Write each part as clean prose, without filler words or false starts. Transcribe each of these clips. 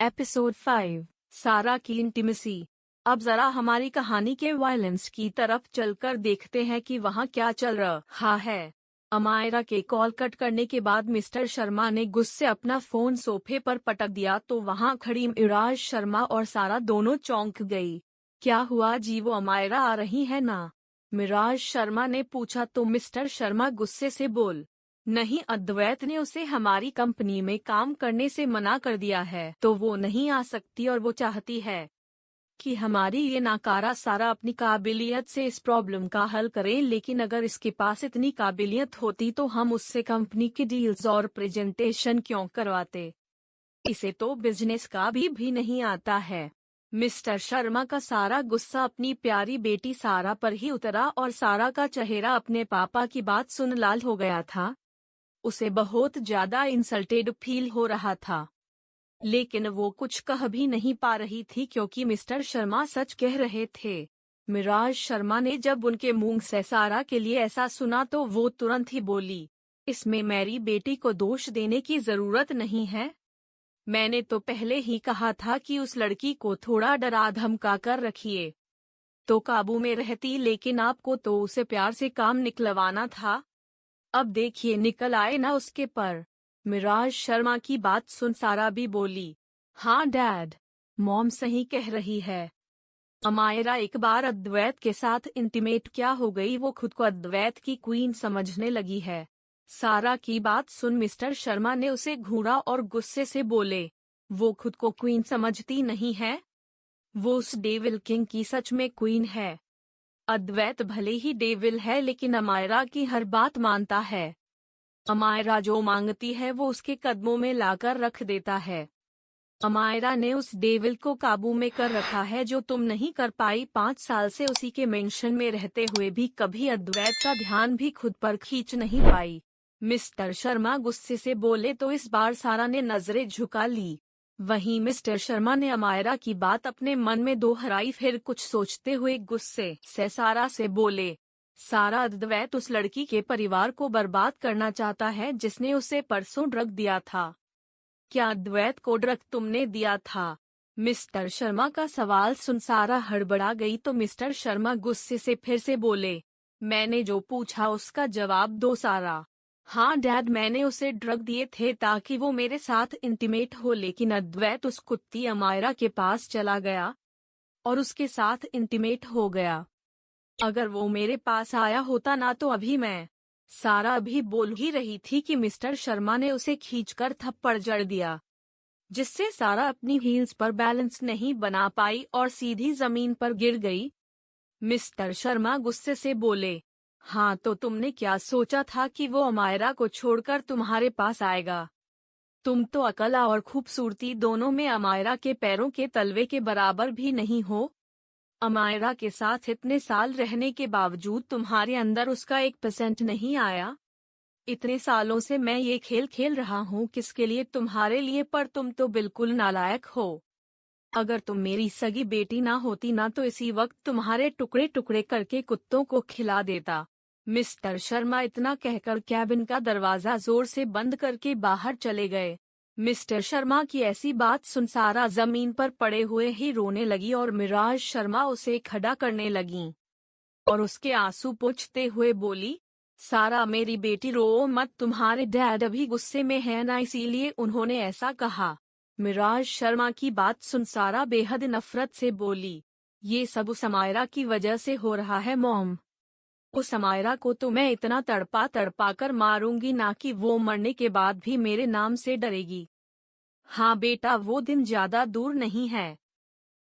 Episode 5 सारा की intimacy. अब जरा हमारी कहानी के वायलेंस की तरफ चलकर देखते हैं कि वहाँ क्या चल रहा है। अमायरा के कॉल कट करने के बाद मिस्टर शर्मा ने गुस्से अपना फोन सोफे पर पटक दिया तो वहाँ खड़ी मिराज शर्मा और सारा दोनों चौंक गई। क्या हुआ जी, वो अमायरा आ रही है ना? मिराज शर्मा ने पूछा तो मिस्टर शर्मा गुस्से से बोल, नहीं, अद्वैत ने उसे हमारी कंपनी में काम करने से मना कर दिया है तो वो नहीं आ सकती और वो चाहती है कि हमारी ये नाकारा सारा अपनी काबिलियत से इस प्रॉब्लम का हल करे। लेकिन अगर इसके पास इतनी काबिलियत होती तो हम उससे कंपनी की डील्स और प्रेजेंटेशन क्यों करवाते? इसे तो बिजनेस का भी नहीं आता है। मिस्टर शर्मा का सारा गुस्सा अपनी प्यारी बेटी सारा पर ही उतरा और सारा का चेहरा अपने पापा की बात सुन लाल हो गया था। उसे बहुत ज्यादा इंसल्टेड फील हो रहा था, लेकिन वो कुछ कह भी नहीं पा रही थी क्योंकि मिस्टर शर्मा सच कह रहे थे। मिराज शर्मा ने जब उनके मुंह से सारा के लिए ऐसा सुना तो वो तुरंत ही बोली, इसमें मेरी बेटी को दोष देने की जरूरत नहीं है। मैंने तो पहले ही कहा था कि उस लड़की को थोड़ा डरा धमका कर रखिए तो काबू में रहती, लेकिन आपको तो उसे प्यार से काम निकलवाना था। अब देखिए निकल आए ना उसके पर। मिराज शर्मा की बात सुन सारा भी बोली, हाँ डैड, मॉम सही कह रही है। अमायरा एक बार अद्वैत के साथ इंटीमेट क्या हो गई, वो खुद को अद्वैत की क्वीन समझने लगी है। सारा की बात सुन मिस्टर शर्मा ने उसे घूरा और गुस्से से बोले, वो खुद को क्वीन समझती नहीं है, वो उस डेविल किंग की सच में क्वीन है। अद्वैत भले ही डेविल है लेकिन अमायरा की हर बात मानता है। अमायरा जो मांगती है वो उसके कदमों में लाकर रख देता है। अमायरा ने उस डेविल को काबू में कर रखा है जो तुम नहीं कर पाई। 5 साल से उसी के मेंशन में रहते हुए भी कभी अद्वैत का ध्यान भी खुद पर खींच नहीं पाई। मिस्टर शर्मा गुस्से से बोले तो इस बार सारा ने नजरें झुका ली। वहीं मिस्टर शर्मा ने अमायरा की बात अपने मन में दोहराई, फिर कुछ सोचते हुए गुस्से से सारा से बोले, सारा, अद्वैत उस लड़की के परिवार को बर्बाद करना चाहता है जिसने उसे परसों ड्रग दिया था। क्या अद्वैत को ड्रग तुमने दिया था? मिस्टर शर्मा का सवाल सुन सारा हड़बड़ा गई तो मिस्टर शर्मा गुस्से से फिर से बोले, मैंने जो पूछा उसका जवाब दो सारा। हाँ डैड, मैंने उसे ड्रग दिए थे ताकि वो मेरे साथ इंटीमेट हो, लेकिन अद्वैत उस कुत्ती अमायरा के पास चला गया और उसके साथ इंटीमेट हो गया। अगर वो मेरे पास आया होता ना तो अभी मैं। सारा अभी बोल ही रही थी कि मिस्टर शर्मा ने उसे खींचकर थप्पड़ जड़ दिया, जिससे सारा अपनी हील्स पर बैलेंस नहीं बना पाई और सीधी जमीन पर गिर गई। मिस्टर शर्मा गुस्से से बोले, हाँ तो तुमने क्या सोचा था कि वो अमायरा को छोड़कर तुम्हारे पास आएगा? तुम तो अकला और खूबसूरती दोनों में अमायरा के पैरों के तलवे के बराबर भी नहीं हो। अमायरा के साथ इतने साल रहने के बावजूद तुम्हारे अंदर उसका 1% नहीं आया। इतने सालों से मैं ये खेल खेल रहा हूँ किसके लिए? तुम्हारे लिए, पर तुम तो बिल्कुल नालायक हो। अगर तुम मेरी सगी बेटी ना होती ना तो इसी वक्त तुम्हारे टुकड़े टुकड़े करके कुत्तों को खिला देता। मिस्टर शर्मा इतना कहकर कैबिन का दरवाजा जोर से बंद करके बाहर चले गए। मिस्टर शर्मा की ऐसी बात सुन सारा जमीन पर पड़े हुए ही रोने लगी और मिराज शर्मा उसे खड़ा करने लगी और उसके आंसू पोंछते हुए बोली, सारा मेरी बेटी रो मत, तुम्हारे डैड अभी गुस्से में है ना, इसीलिए उन्होंने ऐसा कहा। मिराज शर्मा की बात सुन सारा बेहद नफरत से बोली, ये सब उस अमायरा की वजह से हो रहा है मॉम। उस अमायरा को तो मैं इतना तड़पा तड़पा कर मारूंगी ना कि वो मरने के बाद भी मेरे नाम से डरेगी। हाँ बेटा, वो दिन ज्यादा दूर नहीं है।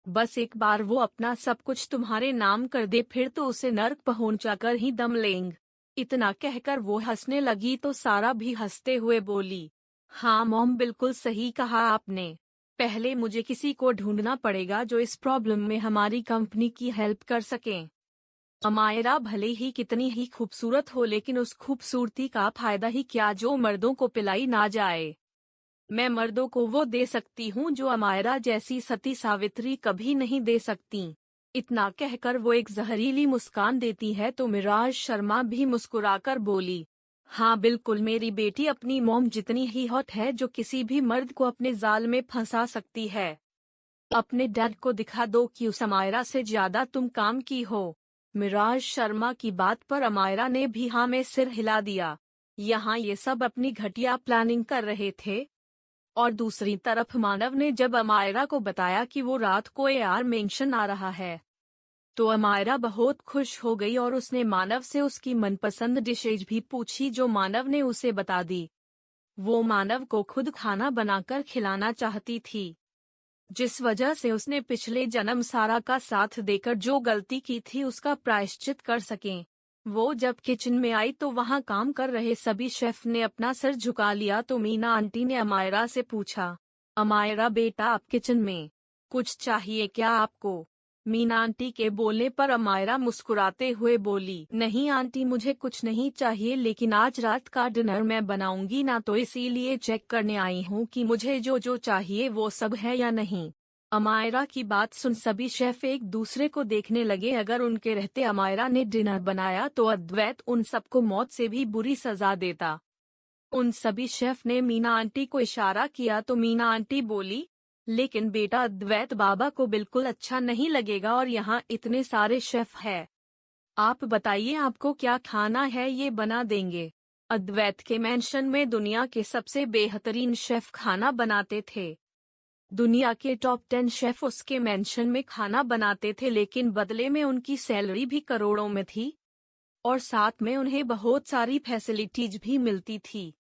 बस एक बार वो अपना सब कुछ तुम्हारे नाम कर दे फिर तो उसे नर्क पहुंचाकर ही दम लेंगे। इतना कहकर वो हंसने लगी तो सारा भी हंसते हुए बोली, हाँ मॉम, बिल्कुल सही कहा आपने। पहले मुझे किसी को ढूंढना पड़ेगा जो इस प्रॉब्लम में हमारी कंपनी की हेल्प कर सके। अमायरा भले ही कितनी ही खूबसूरत हो लेकिन उस खूबसूरती का फायदा ही क्या जो मर्दों को पिलाई ना जाए। मैं मर्दों को वो दे सकती हूँ जो अमायरा जैसी सती सावित्री कभी नहीं दे सकती। इतना कहकर वो एक जहरीली मुस्कान देती है तो मिराज शर्मा भी मुस्कुराकर बोली, हाँ बिल्कुल, मेरी बेटी अपनी मॉम जितनी ही हॉट है जो किसी भी मर्द को अपने जाल में फंसा सकती है। अपने डैड को दिखा दो कि उस अमायरा से ज्यादा तुम काम की हो। मिराज शर्मा की बात पर अमायरा ने भी हाँ में सिर हिला दिया। यहाँ ये सब अपनी घटिया प्लानिंग कर रहे थे। और दूसरी तरफ मानव ने जब अमायरा को बताया कि वो रात को एआर मेंशन आ रहा है, तो अमायरा बहुत खुश हो गई और उसने मानव से उसकी मनपसंद डिशेज भी पूछी जो मानव ने उसे बता दी। वो मानव को खुद खाना बनाकर खिलाना चाहती थी, जिस वजह से उसने पिछले जन्म सारा का साथ देकर जो गलती की थी उसका प्रायश्चित कर सकें। वो जब किचन में आई तो वहां काम कर रहे सभी शेफ ने अपना सर झुका लिया तो मीना आंटी ने अमायरा से पूछा, अमायरा बेटा आप किचन में, कुछ चाहिए क्या आपको? मीना आंटी के बोलने पर अमायरा मुस्कुराते हुए बोली, नहीं आंटी मुझे कुछ नहीं चाहिए, लेकिन आज रात का डिनर मैं बनाऊंगी ना, तो इसीलिए चेक करने आई हूँ कि मुझे जो जो चाहिए वो सब है या नहीं। अमायरा की बात सुन सभी शेफ एक दूसरे को देखने लगे। अगर उनके रहते अमायरा ने डिनर बनाया तो अद्वैत उन सबको मौत से भी बुरी सजा देता। उन सभी शेफ ने मीना आंटी को इशारा किया तो मीना आंटी बोली, लेकिन बेटा अद्वैत बाबा को बिल्कुल अच्छा नहीं लगेगा और यहाँ इतने सारे शेफ हैं। आप बताइए आपको क्या खाना है, ये बना देंगे। अद्वैत के मेंशन में दुनिया के सबसे बेहतरीन शेफ खाना बनाते थे। दुनिया के टॉप 10 शेफ उसके मेंशन में खाना बनाते थे, लेकिन बदले में उनकी सैलरी भी करोड़ों में थी और साथ में उन्हें बहुत सारी फैसिलिटीज भी मिलती थी।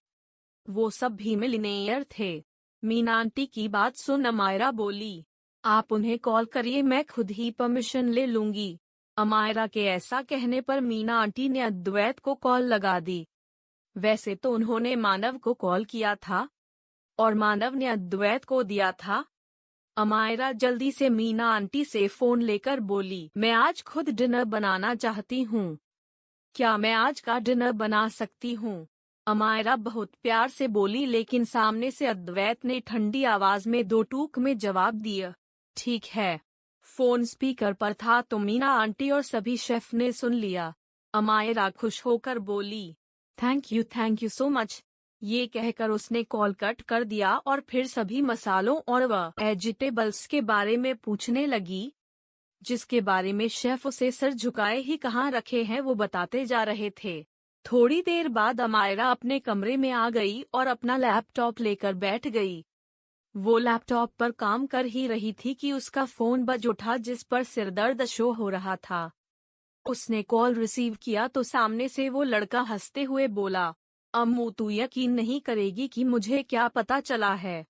वो सब भी मिलियनेयर थे। मीना आंटी की बात सुन अमायरा बोली, आप उन्हें कॉल करिए, मैं खुद ही परमिशन ले लूंगी। अमायरा के ऐसा कहने पर मीना आंटी ने अद्वैत को कॉल लगा दी। वैसे तो उन्होंने मानव को कॉल किया था और मानव ने अद्वैत को दिया था। अमायरा जल्दी से मीना आंटी से फोन लेकर बोली, मैं आज खुद डिनर बनाना चाहती हूँ, क्या मैं आज का डिनर बना सकती हूँ? अमायरा बहुत प्यार से बोली, लेकिन सामने से अद्वैत ने ठंडी आवाज में दो टूक में जवाब दिया, ठीक है। फोन स्पीकर पर था तो मीना आंटी और सभी शेफ ने सुन लिया। अमायरा खुश होकर बोली, थैंक यू सो मच। ये कहकर उसने कॉल कट कर दिया और फिर सभी मसालों और वेजिटेबल्स के बारे में पूछने लगी, जिसके बारे में शेफ उसे सर झुकाए ही कहाँ रखे हैं वो बताते जा रहे थे। थोड़ी देर बाद अमायरा अपने कमरे में आ गई और अपना लैपटॉप लेकर बैठ गई। वो लैपटॉप पर काम कर ही रही थी कि उसका फोन बज उठा, जिस पर सिरदर्द शो हो रहा था। उसने कॉल रिसीव किया तो सामने से वो लड़का हंसते हुए बोला, अम्मू तू यकीन नहीं करेगी कि मुझे क्या पता चला है।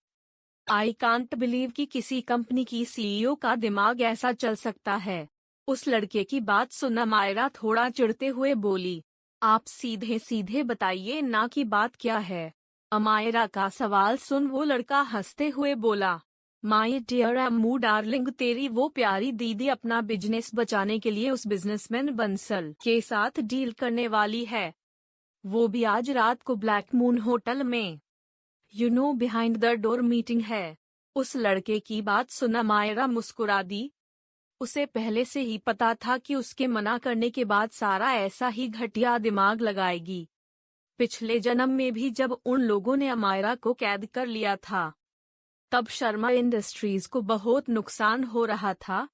आई कांट बिलीव कि किसी कंपनी की सीईओ का दिमाग ऐसा चल सकता है। उस लड़के की बात सुन अमायरा थोड़ा चिढ़ते हुए बोली, आप सीधे सीधे बताइए ना कि बात क्या है। अमायरा का सवाल सुन वो लड़का हंसते हुए बोला, माय डियर अम्मू डार्लिंग, तेरी वो प्यारी दीदी अपना बिजनेस बचाने के लिए उस बिजनेसमैन बंसल के साथ डील करने वाली है, वो भी आज रात को ब्लैक मून होटल में, बिहाइंड द डोर मीटिंग है। उस लड़के की बात सुन अमायरा मुस्कुरा दी। उसे पहले से ही पता था कि उसके मना करने के बाद सारा ऐसा ही घटिया दिमाग लगाएगी। पिछले जन्म में भी जब उन लोगों ने अमायरा को कैद कर लिया था, तब शर्मा इंडस्ट्रीज को बहुत नुकसान हो रहा था।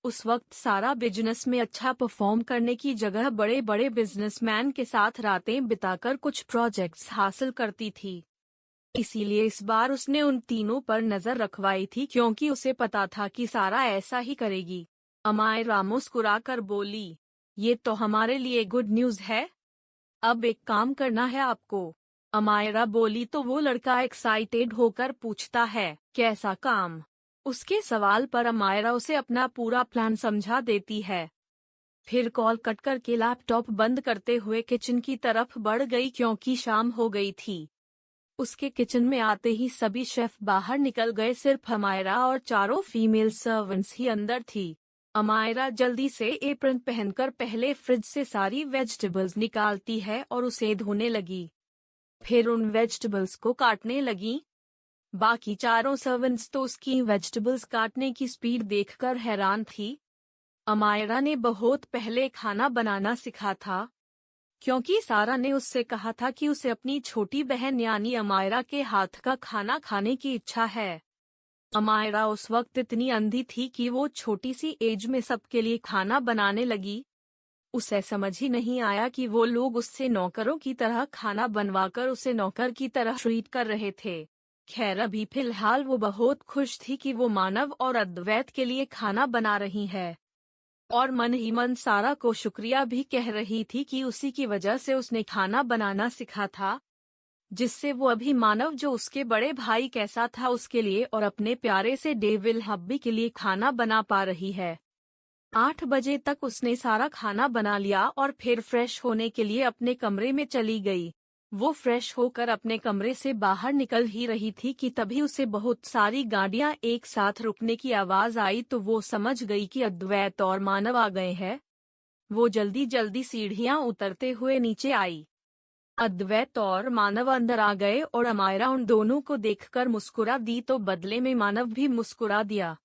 उस वक्त सारा बिजनेस में अच्छा परफॉर्म करने की जगह बड़े बड़े बिजनेसमैन के साथ रातें बिताकर कुछ प्रोजेक्ट्स हासिल करती थी। इसीलिए इस बार उसने उन तीनों पर नजर रखवाई थी, क्योंकि उसे पता था कि सारा ऐसा ही करेगी। अमायरा मुस्कुराकर बोली, ये तो हमारे लिए गुड न्यूज़ है। अब एक काम करना है आपको। अमायरा बोली तो वो लड़का एक्साइटेड होकर पूछता है, कैसा काम? उसके सवाल पर अमायरा उसे अपना पूरा प्लान समझा देती है। फिर कॉल कट करके लैपटॉप बंद करते हुए किचन की तरफ बढ़ गई, क्योंकि शाम हो गई थी। उसके किचन में आते ही सभी शेफ बाहर निकल गए, सिर्फ अमायरा और चारों फीमेल सर्वेंट्स ही अंदर थी। अमायरा जल्दी से एप्रन पहनकर पहले फ्रिज से सारी वेजिटेबल्स निकालती है और उसे धोने लगी। फिर उन वेजिटेबल्स को काटने लगी। बाकी चारों सर्वेंट्स तो उसकी वेजिटेबल्स काटने की स्पीड देखकर हैरान थी। अमायरा ने बहुत पहले खाना बनाना सीखा था, क्योंकि सारा ने उससे कहा था कि उसे अपनी छोटी बहन यानी अमायरा के हाथ का खाना खाने की इच्छा है। अमायरा उस वक्त इतनी अंधी थी कि वो छोटी सी एज में सबके लिए खाना बनाने लगी। उसे समझ ही नहीं आया कि वो लोग उससे नौकरों की तरह खाना बनवाकर उसे नौकर की तरह ट्रीट कर रहे थे। खैर अभी फिलहाल वो बहुत खुश थी कि वो मानव और अद्वैत के लिए खाना बना रही है, और मन ही मन सारा को शुक्रिया भी कह रही थी कि उसी की वजह से उसने खाना बनाना सीखा था, जिससे वो अभी मानव जो उसके बड़े भाई कैसा था उसके लिए और अपने प्यारे से डेविल हब्बी के लिए खाना बना पा रही है। 8 बजे तक उसने सारा खाना बना लिया और फिर फ्रेश होने के लिए अपने कमरे में चली गई। वो फ्रेश होकर अपने कमरे से बाहर निकल ही रही थी कि तभी उसे बहुत सारी गाड़ियां एक साथ रुकने की आवाज आई तो वो समझ गई कि अद्वैत और मानव आ गए हैं। वो जल्दी जल्दी सीढ़ियां उतरते हुए नीचे आई। अद्वैत और मानव अंदर आ गए और अमायरा उन दोनों को देखकर मुस्कुरा दी तो बदले में मानव भी मुस्कुरा दिया।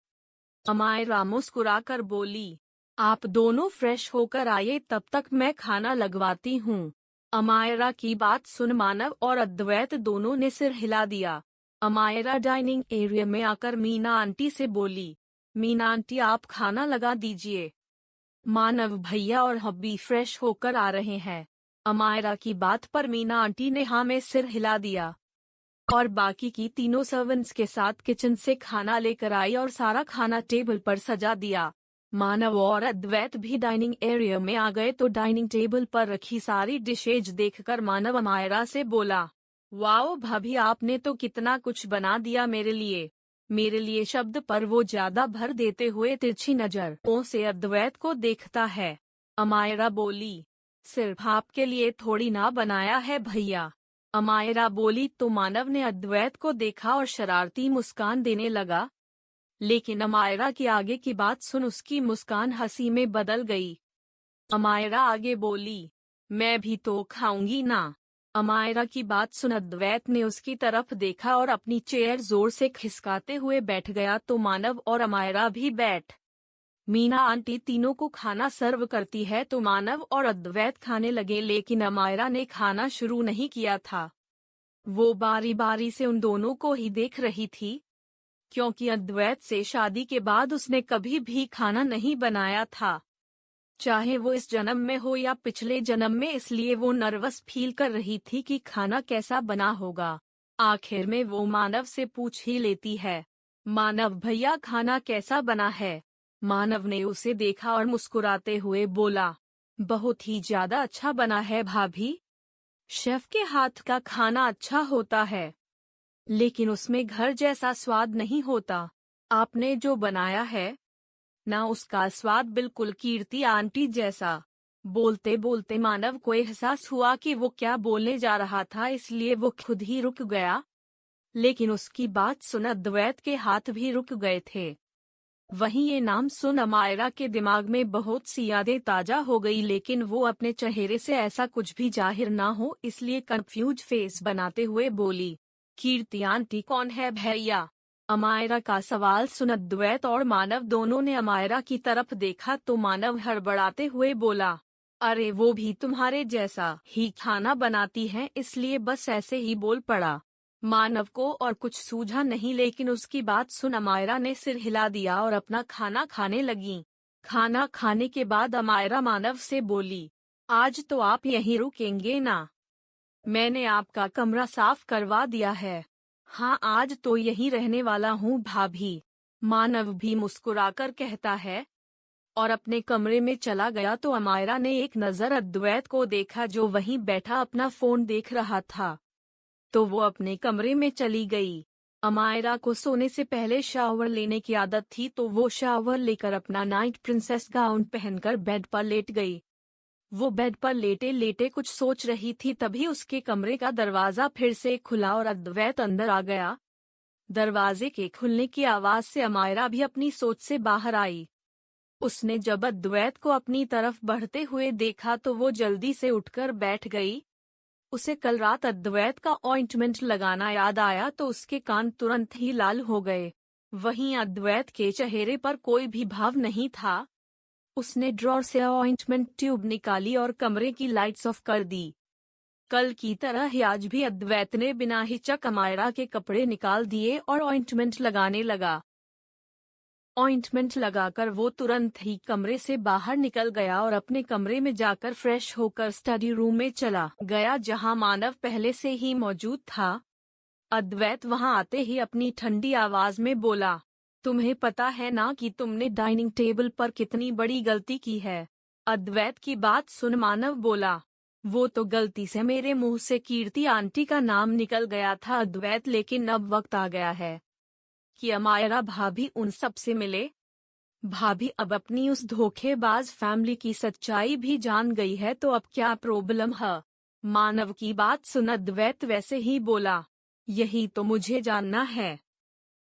अमायरा मुस्कुराकर बोली, आप दोनों फ्रेश होकर आइए, तब तक मैं खाना लगवाती हूँ। अमायरा की बात सुन मानव और अद्वैत दोनों ने सिर हिला दिया। अमायरा डाइनिंग एरिया में आकर मीना आंटी से बोली, मीना आंटी आप खाना लगा दीजिए, मानव भैया और हब्बी फ्रेश होकर आ रहे हैं। अमायरा की बात पर मीना आंटी ने हाँ में सिर हिला दिया और बाकी की तीनों सर्वेंट्स के साथ किचन से खाना लेकर आई और सारा खाना टेबल पर सजा दिया। मानव और अद्वैत भी डाइनिंग एरिया में आ गए तो डाइनिंग टेबल पर रखी सारी डिशेज देखकर मानव अमायरा से बोला, वाओ भाभी आपने तो कितना कुछ बना दिया मेरे लिए। मेरे लिए शब्द पर वो ज्यादा भर देते हुए तिरछी नजरों से अद्वैत को देखता है। अमायरा बोली, सिर्फ आपके लिए थोड़ी ना बनाया है भैया। अमायरा बोली तो मानव ने अद्वैत को देखा और शरारती मुस्कान देने लगा, लेकिन अमायरा की आगे की बात सुन उसकी मुस्कान हंसी में बदल गई। अमायरा आगे बोली, मैं भी तो खाऊंगी ना। अमायरा की बात सुन अद्वैत ने उसकी तरफ देखा और अपनी चेयर जोर से खिसकाते हुए बैठ गया तो मानव और अमायरा भी बैठ। मीना आंटी तीनों को खाना सर्व करती है तो मानव और अद्वैत खाने लगे, लेकिन अमायरा ने खाना शुरू नहीं किया था। वो बारी बारी से उन दोनों को ही देख रही थी, क्योंकि अद्वैत से शादी के बाद उसने कभी भी खाना नहीं बनाया था, चाहे वो इस जन्म में हो या पिछले जन्म में, इसलिए वो नर्वस फील कर रही थी कि खाना कैसा बना होगा। आखिर में वो मानव से पूछ ही लेती है, मानव भैया खाना कैसा बना है। मानव ने उसे देखा और मुस्कुराते हुए बोला, बहुत ही ज्यादा अच्छा बना है भाभी। शेफ के हाथ का खाना अच्छा होता है, लेकिन उसमें घर जैसा स्वाद नहीं होता। आपने जो बनाया है ना, उसका स्वाद बिल्कुल कीर्ति आंटी जैसा। बोलते बोलते मानव को एहसास हुआ कि वो क्या बोलने जा रहा था, इसलिए वो खुद ही रुक गया, लेकिन उसकी बात सुन अद्वैत के हाथ भी रुक गए थे। वहीं ये नाम सुन अमायरा के दिमाग में बहुत सी यादें ताजा हो गई, लेकिन वो अपने चेहरे से ऐसा कुछ भी जाहिर ना हो इसलिए कंफ्यूज फेस बनाते हुए बोली, कीर्ति आंटी कौन है भैया। अमायरा का सवाल सुन अद्वैत और मानव दोनों ने अमायरा की तरफ देखा तो मानव हड़बड़ाते हुए बोला, अरे वो भी तुम्हारे जैसा ही खाना बनाती है, इसलिए बस ऐसे ही बोल पड़ा। मानव को और कुछ सूझा नहीं, लेकिन उसकी बात सुन अमायरा ने सिर हिला दिया और अपना खाना खाने लगी। खाना खाने के बाद अमायरा मानव से बोली, आज तो आप यहीं रुकेंगे ना? मैंने आपका कमरा साफ करवा दिया है। हाँ आज तो यहीं रहने वाला हूँ भाभी। मानव भी मुस्कुराकर कहता है और अपने कमरे में चला गया तो अमायरा ने एक नजर अद्वैत को देखा जो वहीं बैठा अपना फोन देख रहा था, तो वो अपने कमरे में चली गई। अमायरा को सोने से पहले शावर लेने की आदत थी तो वो शावर लेकर अपना नाइट प्रिंसेस गाउन पहनकर बेड पर लेट गई। वो बेड पर लेटे लेटे कुछ सोच रही थी, तभी उसके कमरे का दरवाजा फिर से खुला और अद्वैत अंदर आ गया। दरवाजे के खुलने की आवाज से अमायरा भी अपनी सोच से बाहर आई। उसने जब अद्वैत को अपनी तरफ बढ़ते हुए देखा तो वो जल्दी से उठकर बैठ गई। उसे कल रात अद्वैत का ऑइंटमेंट लगाना याद आया तो उसके कान तुरंत ही लाल हो गए। वहीं अद्वैत के चेहरे पर कोई भी भाव नहीं था। उसने ड्रॉर से ऑइंटमेंट ट्यूब निकाली और कमरे की लाइट्स ऑफ कर दी। कल की तरह ही आज भी अद्वैत ने बिना हिचक अमायरा के कपड़े निकाल दिए और ऑइंटमेंट लगाने लगा। ऑइंटमेंट लगाकर वो तुरंत ही कमरे से बाहर निकल गया और अपने कमरे में जाकर फ्रेश होकर स्टडी रूम में चला गया, जहां मानव पहले से ही मौजूद था। अद्वैत वहां आते ही अपनी ठंडी आवाज में बोला, तुम्हें पता है ना कि तुमने डाइनिंग टेबल पर कितनी बड़ी गलती की है? अद्वैत की बात सुन मानव बोला, वो तो गलती से मेरे मुंह से कीर्ति आंटी का नाम निकल गया था अद्वैत, लेकिन अब वक्त आ गया है कि अमायरा भाभी उन सब से मिले। भाभी अब अपनी उस धोखेबाज फैमिली की सच्चाई भी जान गई है, तो अब क्या प्रॉब्लम है? मानव की बात सुन अद्वैत वैसे ही बोला, यही तो मुझे जानना है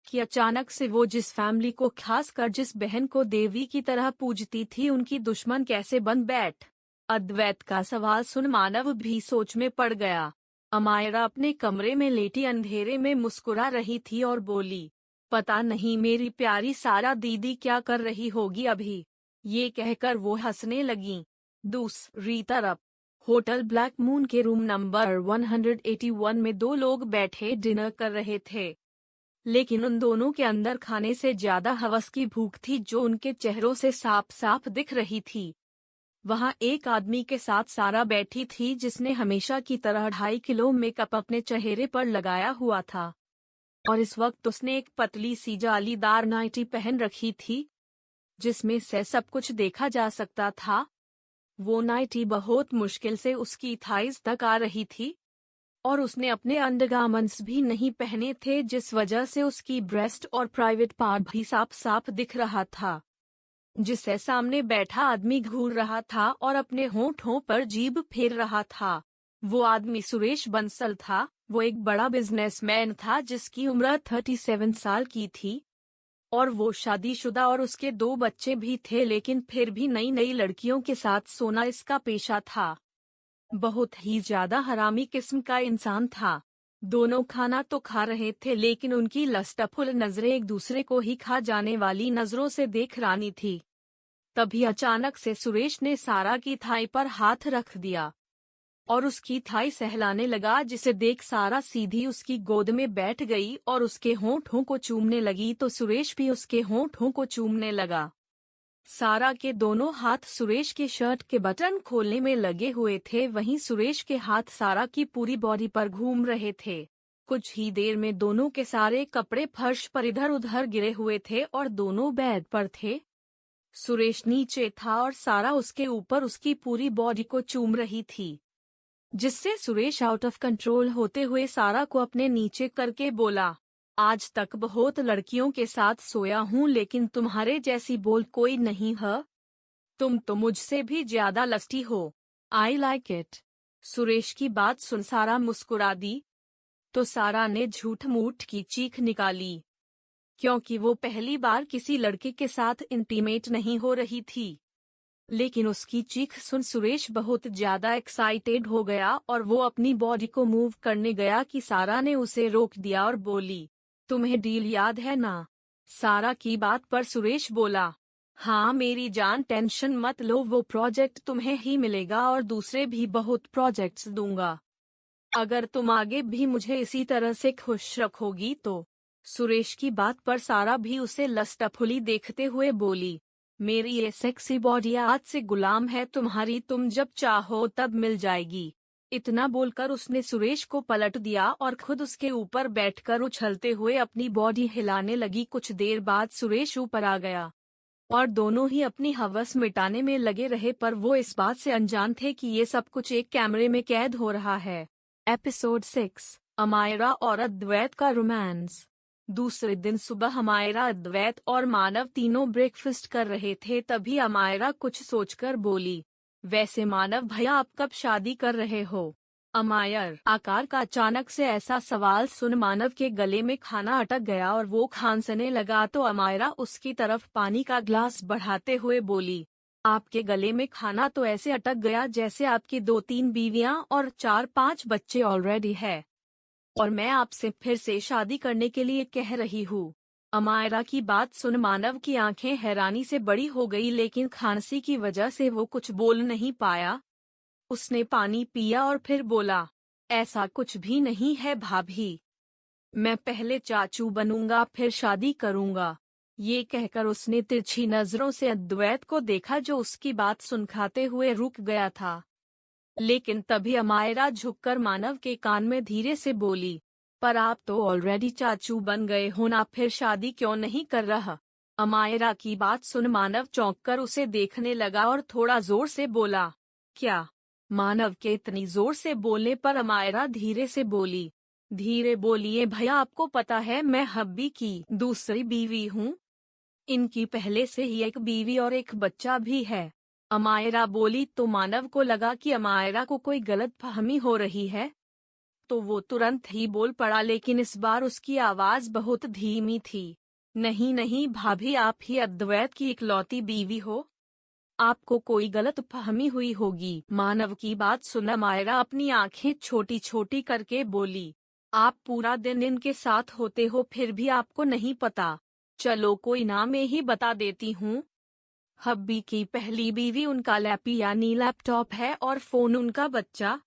कि अचानक से वो जिस फैमिली को, खासकर जिस बहन को देवी की तरह पूजती थी, उनकी दुश्मन कैसे बन बैठ? अद्वैत का सवाल सुन मानव भी सोच में पड़ गया। अमायरा अपने कमरे में लेटी अंधेरे में मुस्कुरा रही थी और बोली, पता नहीं मेरी प्यारी सारा दीदी क्या कर रही होगी अभी। ये कहकर वो हंसने लगी। दूसरी तरफ होटल ब्लैक मून के रूम नंबर 181 में दो लोग बैठे डिनर कर रहे थे, लेकिन उन दोनों के अंदर खाने से ज्यादा हवस की भूख थी, जो उनके चेहरों से साफ साफ दिख रही थी। वहां एक आदमी के साथ सारा बैठी थी, जिसने हमेशा की तरह 2.5 किलो मेकअप अपने चेहरे पर लगाया हुआ था और इस वक्त उसने एक पतली सी जालीदार नाइटी पहन रखी थी, जिसमें से सब कुछ देखा जा सकता था। वो नाइटी बहुत मुश्किल से उसकी थाइज तक आ रही थी और उसने अपने अंडरगारमेंट्स भी नहीं पहने थे, जिस वजह से उसकी ब्रेस्ट और प्राइवेट पार्ट भी साफ साफ दिख रहा था। जिससे सामने बैठा आदमी घूर रहा था और अपने होंठों पर जीभ फेर रहा था। वो आदमी सुरेश बंसल था। वो एक बड़ा बिजनेसमैन था, जिसकी उम्र 37 साल की थी और वो शादीशुदा और उसके 2 बच्चे भी थे, लेकिन फिर भी नई नई लड़कियों के साथ सोना इसका पेशा था। बहुत ही ज्यादा हरामी किस्म का इंसान था। दोनों खाना तो खा रहे थे, लेकिन उनकी लस्टफुल नजरें एक दूसरे को ही खा जाने वाली नजरों से देख रही थी। तभी अचानक से सुरेश ने सारा की थाई पर हाथ रख दिया और उसकी थाई सहलाने लगा, जिसे देख सारा सीधी उसकी गोद में बैठ गई और उसके होंठों को चूमने लगी, तो सुरेश भी उसके होंठों को चूमने लगा। सारा के दोनों हाथ सुरेश के शर्ट के बटन खोलने में लगे हुए थे, वहीं सुरेश के हाथ सारा की पूरी बॉडी पर घूम रहे थे। कुछ ही देर में दोनों के सारे कपड़े फर्श पर इधर उधर गिरे हुए थे और दोनों बेड पर थे। सुरेश नीचे था और सारा उसके ऊपर उसकी पूरी बॉडी को चूम रही थी, जिससे सुरेश आउट ऑफ कंट्रोल होते हुए सारा को अपने नीचे करके बोला, आज तक बहुत लड़कियों के साथ सोया हूँ, लेकिन तुम्हारे जैसी बोल कोई नहीं है। तुम तो मुझसे भी ज्यादा लस्टी हो। I like it. सुरेश की बात सुन सारा मुस्कुरा दी, तो सारा ने झूठ मूठ की चीख निकाली, क्योंकि वो पहली बार किसी लड़के के साथ इंटीमेट नहीं हो रही थी। लेकिन उसकी चीख सुन सुरेश बहुत ज्यादा एक्साइटेड हो गया और वो अपनी बॉडी को मूव करने गया कि सारा ने उसे रोक दिया और बोली, तुम्हें डील याद है ना? सारा की बात पर सुरेश बोला, हाँ मेरी जान, टेंशन मत लो, वो प्रोजेक्ट तुम्हें ही मिलेगा और दूसरे भी बहुत प्रोजेक्ट्स दूंगा, अगर तुम आगे भी मुझे इसी तरह से खुश रखोगी तो। सुरेश की बात पर सारा भी उसे लस्टफुली देखते हुए बोली, मेरी ये सेक्सी बॉडी आज से गुलाम है तुम्हारी, तुम जब चाहो तब मिल जाएगी। इतना बोलकर उसने सुरेश को पलट दिया और खुद उसके ऊपर बैठकर उछलते हुए अपनी बॉडी हिलाने लगी। कुछ देर बाद सुरेश ऊपर आ गया और दोनों ही अपनी हवस मिटाने में लगे रहे, पर वो इस बात से अनजान थे कि ये सब कुछ एक कैमरे में कैद हो रहा है। एपिसोड 6, अमायरा और अद्वैत का रोमांस। दूसरे दिन सुबह अमायरा, अद्वैत और मानव तीनों ब्रेकफास्ट कर रहे थे, तभी अमायरा कुछ सोचकर बोली, वैसे मानव भैया आप कब शादी कर रहे हो? अमायर आकार का अचानक से ऐसा सवाल सुन मानव के गले में खाना अटक गया और वो खांसने लगा, तो अमायरा उसकी तरफ पानी का ग्लास बढ़ाते हुए बोली, आपके गले में खाना तो ऐसे अटक गया जैसे आपकी 2-3 बीवियां और 4-5 बच्चे ऑलरेडी है, और मैं आपसे फिर से शादी करने के लिए कह रही हूँ। अमायरा की बात सुन मानव की आंखें हैरानी से बड़ी हो गई, लेकिन खांसी की वजह से वो कुछ बोल नहीं पाया। उसने पानी पिया और फिर बोला, ऐसा कुछ भी नहीं है भाभी। मैं पहले चाचू बनूंगा फिर शादी करूंगा। ये कहकर उसने तिरछी नजरों से अद्वैत को देखा, जो उसकी बात सुन खाते हुए रुक गया था। लेकिन तभी अमायरा झुककर मानव के कान में धीरे से बोली, पर आप तो ऑलरेडी चाचू बन गए हो ना, फिर शादी क्यों नहीं कर रहा? अमायरा की बात सुन मानव चौंककर उसे देखने लगा और थोड़ा जोर से बोला, क्या? मानव के इतनी जोर से बोलने पर अमायरा धीरे से बोली, धीरे बोलिए भैया, आपको पता है मैं हब्बी की दूसरी बीवी हूँ। इनकी पहले से ही एक बीवी और एक बच्चा भी है। अमायरा बोली तो मानव को लगा कि अमायरा को कोई गलतफहमी हो रही है, तो वो तुरंत ही बोल पड़ा, लेकिन इस बार उसकी आवाज बहुत धीमी थी। नहीं नहीं भाभी, आप ही अद्वैत की इकलौती बीवी हो। आपको कोई गलतफहमी हुई होगी। मानव की बात सुन अमायरा अपनी आंखें छोटी छोटी करके बोली, आप पूरा दिन इनके साथ होते हो फिर भी आपको नहीं पता? चलो कोई ना, मैं ही बता देती हूँ। हब्बी की पहली बीवी उनका लैपी यानी लैपटॉप है और फोन उनका बच्चा।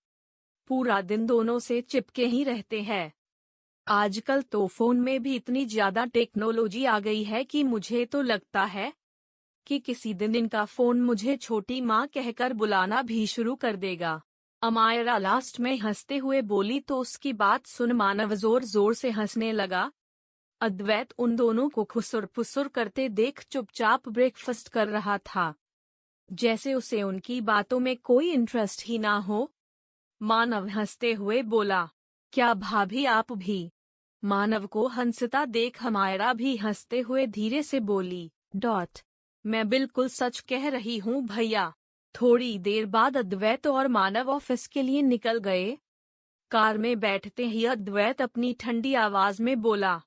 पूरा दिन दोनों से चिपके ही रहते हैं। आजकल तो फोन में भी इतनी ज्यादा टेक्नोलॉजी आ गई है कि मुझे तो लगता है कि किसी दिन इनका फोन मुझे छोटी माँ कहकर बुलाना भी शुरू कर देगा। अमायरा लास्ट में हंसते हुए बोली तो उसकी बात सुन मानव जोर जोर से हंसने लगा। अद्वैत उन दोनों को खुसुर फुसुर करते देख चुपचाप ब्रेकफास्ट कर रहा था, जैसे उसे उनकी बातों में कोई इंटरेस्ट ही ना हो। मानव हंसते हुए बोला, क्या भाभी आप भी? मानव को हंसता देख अमायरा भी हंसते हुए धीरे से बोली, मैं बिल्कुल सच कह रही हूँ भैया। थोड़ी देर बाद अद्वैत और मानव ऑफिस के लिए निकल गए। कार में बैठते ही अद्वैत अपनी ठंडी आवाज में बोला,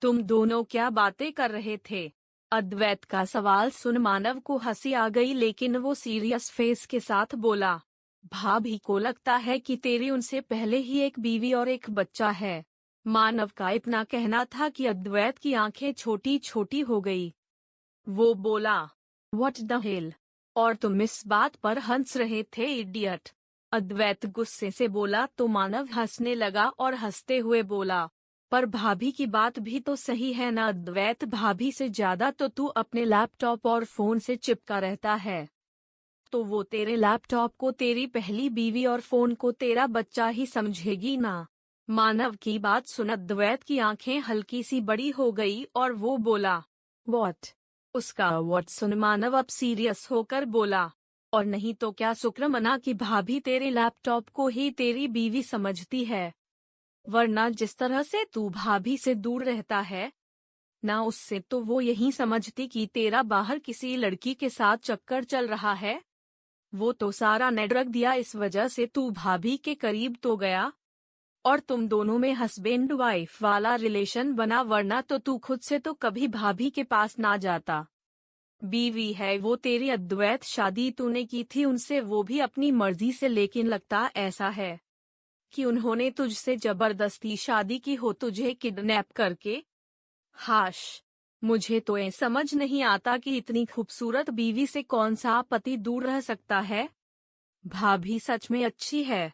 तुम दोनों क्या बातें कर रहे थे? अद्वैत का सवाल सुन मानव को हंसी आ गई, लेकिन वो सीरियस फेस के साथ बोला, भाभी को लगता है कि तेरी उनसे पहले ही एक बीवी और एक बच्चा है। मानव का इतना कहना था कि अद्वैत की आंखें छोटी छोटी हो गई। वो बोला, व्हाट द हेल? और तुम इस बात पर हंस रहे थे इडियट? अद्वैत गुस्से से बोला तो मानव हंसने लगा और हंसते हुए बोला, पर भाभी की बात भी तो सही है ना अद्वैत, भाभी से ज्यादा तो तू अपने लैपटॉप और फोन से चिपका रहता है। तो वो तेरे लैपटॉप को तेरी पहली बीवी और फोन को तेरा बच्चा ही समझेगी ना? मानव की बात सुन अद्वैत की आंखें हल्की सी बड़ी हो गई और वो बोला, व्हाट? उसका व्हाट सुन मानव अब सीरियस होकर बोला, और नहीं तो क्या शुक्र मना कि भाभी तेरे लैपटॉप को ही तेरी बीवी समझती है, वरना जिस तरह से तू भाभी से दूर रहता है ना, उससे तो वो यही समझती कि तेरा बाहर किसी लड़की के साथ चक्कर चल रहा है। वो तो सारा ने रख दिया, इस वजह से तू भाभी के करीब तो गया और तुम दोनों में हस्बैंड वाइफ वाला रिलेशन बना, वरना तो तू खुद से तो कभी भाभी के पास ना जाता। बीवी है वो तेरी अद्वैत, शादी तूने की थी उनसे वो भी अपनी मर्जी से, लेकिन लगता ऐसा है कि उन्होंने तुझसे जबरदस्ती शादी की हो, तुझे किडनैप करके। हाश, मुझे तो ये समझ नहीं आता कि इतनी खूबसूरत बीवी से कौन सा पति दूर रह सकता है। भाभी सच में अच्छी है,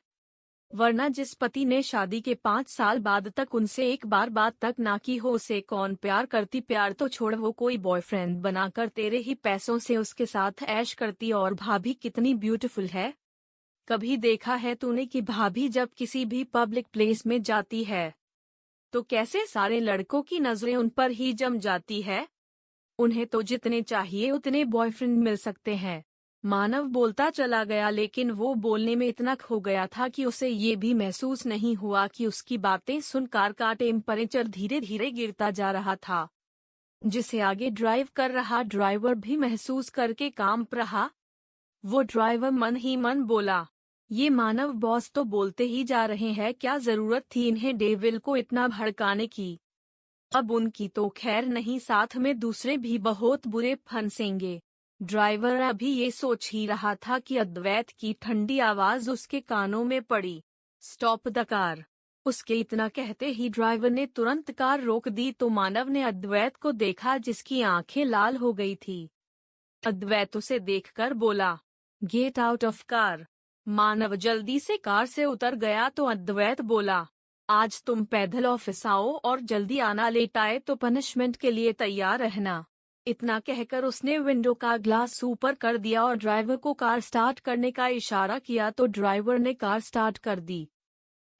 वरना जिस पति ने शादी के 5 साल बाद तक उनसे एक बार बात तक ना की हो, उसे कौन प्यार करती? प्यार तो छोड़, वो कोई बॉयफ्रेंड बनाकर तेरे ही पैसों से उसके साथ ऐश करती। और भाभी कितनी ब्यूटीफुल है। कभी देखा है तूने कि भाभी जब किसी भी पब्लिक प्लेस में जाती है तो कैसे सारे लड़कों की नजरें उन पर ही जम जाती है? उन्हें तो जितने चाहिए उतने बॉयफ्रेंड मिल सकते हैं। मानव बोलता चला गया, लेकिन वो बोलने में इतना खो गया था कि उसे ये भी महसूस नहीं हुआ कि उसकी बातें सुन कार का टेम्परेचर धीरे धीरे गिरता जा रहा था, जिसे आगे ड्राइव कर रहा ड्राइवर भी महसूस करके कांप रहा। वो ड्राइवर मन ही मन बोला, ये मानव बॉस तो बोलते ही जा रहे हैं, क्या जरूरत थी इन्हें डेविल को इतना भड़काने की? अब उनकी तो खैर नहीं, साथ में दूसरे भी बहुत बुरे फंसेंगे। ड्राइवर अभी ये सोच ही रहा था कि अद्वैत की ठंडी आवाज उसके कानों में पड़ी, स्टॉप द कार। उसके इतना कहते ही ड्राइवर ने तुरंत कार रोक दी तो मानव ने अद्वैत को देखा जिसकी आंखें लाल हो गई थी। अद्वैत उसे देखकर बोला, गेट आउट ऑफ कार। मानव जल्दी से कार से उतर गया तो अद्वैत बोला, आज तुम पैदल ऑफिस आओ और जल्दी आना, लेट आए तो पनिशमेंट के लिए तैयार रहना। इतना कहकर उसने विंडो का ग्लास ऊपर कर दिया और ड्राइवर को कार स्टार्ट करने का इशारा किया तो ड्राइवर ने कार स्टार्ट कर दी।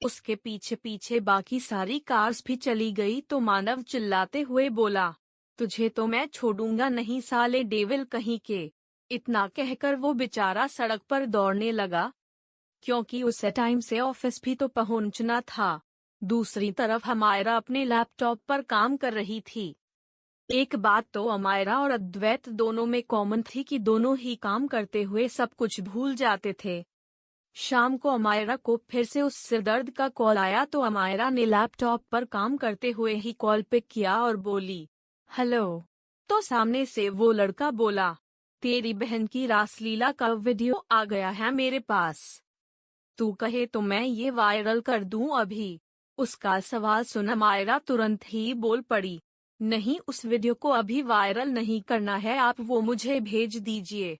उसके पीछे पीछे बाकी सारी कार्स भी चली गई तो मानव चिल्लाते हुए बोला, तुझे तो मैं छोड़ूंगा नहीं साले डेविल कहीं के। इतना कहकर वो बेचारा सड़क पर दौड़ने लगा, क्योंकि उसे टाइम से ऑफिस भी तो पहुंचना था। दूसरी तरफ अमायरा अपने लैपटॉप पर काम कर रही थी। एक बात तो अमायरा और अद्वैत दोनों में कॉमन थी कि दोनों ही काम करते हुए सब कुछ भूल जाते थे। शाम को अमायरा को फिर से उस सिरदर्द का कॉल आया तो अमायरा ने लैपटॉप पर काम करते हुए ही कॉल पिक किया और बोली, हेलो। तो सामने से वो लड़का बोला, तेरी बहन की रासलीला का वीडियो आ गया है मेरे पास, तू कहे तो मैं ये वायरल कर दूं अभी। उसका सवाल सुन अमायरा तुरंत ही बोल पड़ी, नहीं उस वीडियो को अभी वायरल नहीं करना है, आप वो मुझे भेज दीजिए।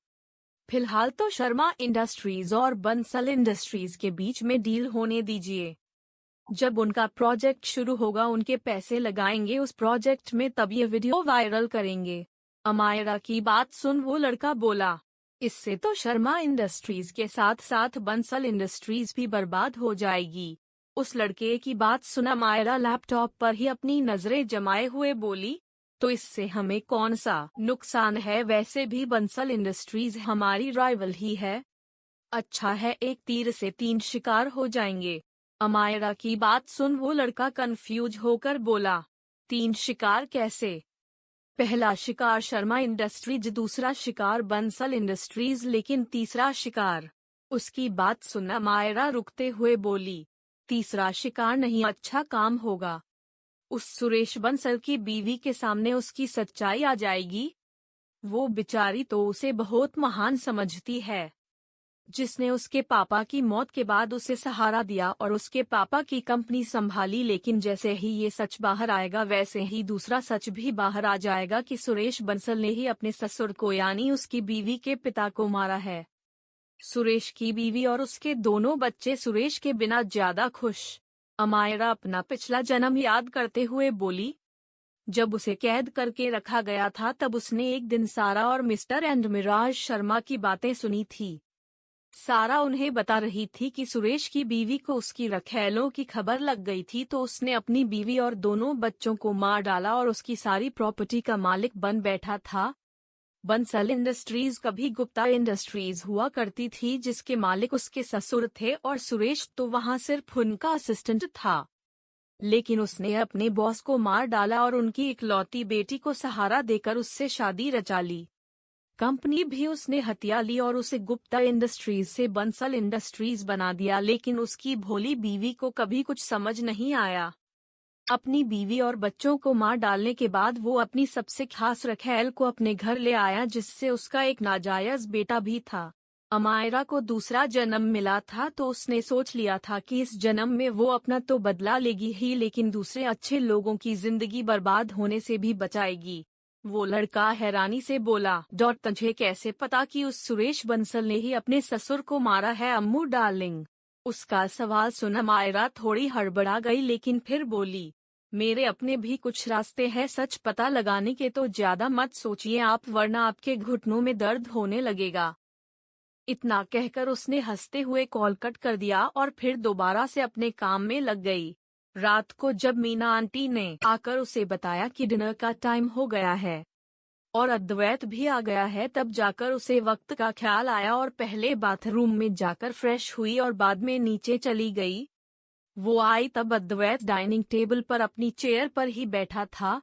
फिलहाल तो शर्मा इंडस्ट्रीज और बंसल इंडस्ट्रीज के बीच में डील होने दीजिए। जब उनका प्रोजेक्ट शुरू होगा उनके पैसे लगाएंगे उस प्रोजेक्ट में, तब ये वीडियो वायरल करेंगे। अमायरा की बात सुन वो लड़का बोला, इससे तो शर्मा इंडस्ट्रीज के साथ साथ बंसल इंडस्ट्रीज भी बर्बाद हो जाएगी। उस लड़के की बात सुन अमायरा लैपटॉप पर ही अपनी नजरें जमाए हुए बोली, तो इससे हमें कौन सा नुकसान है, वैसे भी बंसल इंडस्ट्रीज हमारी राइवल ही है। अच्छा है एक तीर से 3 शिकार हो जाएंगे। अमायरा की बात सुन वो लड़का कंफ्यूज होकर बोला, 3 शिकार कैसे? पहला शिकार शर्मा इंडस्ट्रीज, दूसरा शिकार बंसल इंडस्ट्रीज, लेकिन तीसरा शिकार? उसकी बात सुन अमायरा रुकते हुए बोली, तीसरा शिकार नहीं अच्छा काम होगा। उस सुरेश बंसल की बीवी के सामने उसकी सच्चाई आ जाएगी। वो बेचारी तो उसे बहुत महान समझती है, जिसने उसके पापा की मौत के बाद उसे सहारा दिया और उसके पापा की कंपनी संभाली, लेकिन जैसे ही ये सच बाहर आएगा वैसे ही दूसरा सच भी बाहर आ जाएगा कि सुरेश बंसल ने ही अपने ससुर को यानी उसकी बीवी के पिता को मारा है। सुरेश की बीवी और उसके दोनों बच्चे सुरेश के बिना ज्यादा खुश। अमायरा अपना पिछला जन्म याद करते हुए बोली, जब उसे कैद करके रखा गया था तब उसने एक दिन सारा और मिस्टर एंड मिराज शर्मा की बातें सुनी थी। सारा उन्हें बता रही थी कि सुरेश की बीवी को उसकी रखैलों की खबर लग गई थी तो उसने अपनी बीवी और दोनों बच्चों को मार डाला और उसकी सारी प्रॉपर्टी का मालिक बन बैठा था। बंसल इंडस्ट्रीज कभी गुप्ता इंडस्ट्रीज हुआ करती थी जिसके मालिक उसके ससुर थे और सुरेश तो वहां सिर्फ उनका असिस्टेंट था। लेकिन उसने अपने बॉस को मार डाला और उनकी इकलौती बेटी को सहारा देकर उससे शादी रचा ली। कंपनी भी उसने हथिया ली और उसे गुप्ता इंडस्ट्रीज से बंसल इंडस्ट्रीज बना दिया, लेकिन उसकी भोली बीवी को कभी कुछ समझ नहीं आया। अपनी बीवी और बच्चों को मार डालने के बाद वो अपनी सबसे खास रखैल को अपने घर ले आया जिससे उसका एक नाजायज बेटा भी था। अमायरा को दूसरा जन्म मिला था तो उसने सोच लिया था कि इस जन्म में वो अपना तो बदला लेगी ही, लेकिन दूसरे अच्छे लोगों की जिंदगी बर्बाद होने से भी बचाएगी। वो लड़का हैरानी से बोला, तुझे कैसे पता कि उस सुरेश बंसल ने ही अपने ससुर को मारा है अम्मू डार्लिंग? उसका सवाल सुन अमायरा थोड़ी हड़बड़ा गई, लेकिन फिर बोली, मेरे अपने भी कुछ रास्ते हैं सच पता लगाने के, तो ज्यादा मत सोचिए आप, वरना आपके घुटनों में दर्द होने लगेगा। इतना कहकर उसने हंसते हुए कॉल कट कर दिया और फिर दोबारा से अपने काम में लग गई। रात को जब मीना आंटी ने आकर उसे बताया कि डिनर का टाइम हो गया है और अद्वैत भी आ गया है, तब जाकर उसे वक्त का ख्याल आया और पहले बाथरूम में जाकर फ्रेश हुई और बाद में नीचे चली गई। वो आई तब अद्वैत डाइनिंग टेबल पर अपनी चेयर पर ही बैठा था।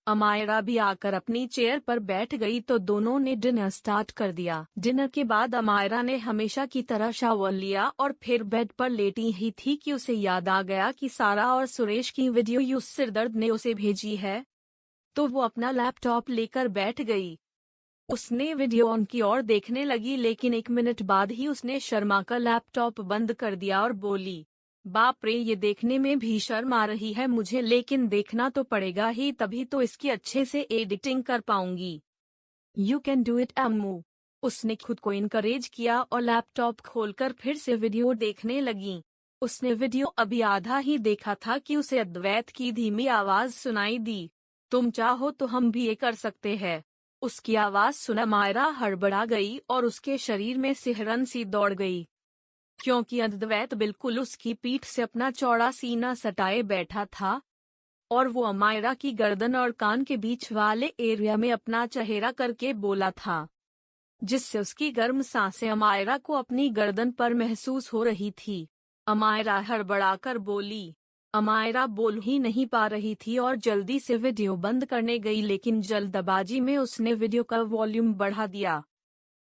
अमायरा भी आकर अपनी चेयर पर बैठ गई तो दोनों ने डिनर स्टार्ट कर दिया। डिनर के बाद अमायरा ने हमेशा की तरह शावर लिया और फिर बेड पर लेटी ही थी कि उसे याद आ गया कि सारा और सुरेश की वीडियो उस सिरदर्द ने उसे भेजी है। तो वो अपना लैपटॉप लेकर बैठ गई। उसने वीडियो ऑन की और देखने लगी, लेकिन 1 मिनट बाद ही उसने शर्मा का लैपटॉप बंद कर दिया और बोली, बाप रे, ये देखने में भी शर्म आ रही है मुझे, लेकिन देखना तो पड़ेगा ही, तभी तो इसकी अच्छे से एडिटिंग कर पाऊंगी। यू कैन डू इट अम्मू। उसने खुद को इनकरेज किया और लैपटॉप खोलकर फिर से वीडियो देखने लगी। उसने वीडियो अभी आधा ही देखा था कि उसे अद्वैत की धीमी आवाज सुनाई दी। तुम चाहो तो हम भी ये कर सकते हैं। उसकी आवाज सुन अमायरा हड़बड़ा गई और उसके शरीर में सिहरन सी दौड़ गई, क्योंकि अद्वैत बिल्कुल उसकी पीठ से अपना चौड़ा सीना सटाए बैठा था और वो अमायरा की गर्दन और कान के बीच वाले एरिया में अपना चेहरा करके बोला था, जिससे उसकी गर्म सांसें अमायरा को अपनी गर्दन पर महसूस हो रही थी। अमायरा हड़बड़ाकर बोली। अमायरा बोल ही नहीं पा रही थी और जल्दी से वीडियो बंद करने गई, लेकिन जल्दबाजी में उसने वीडियो का वॉल्यूम बढ़ा दिया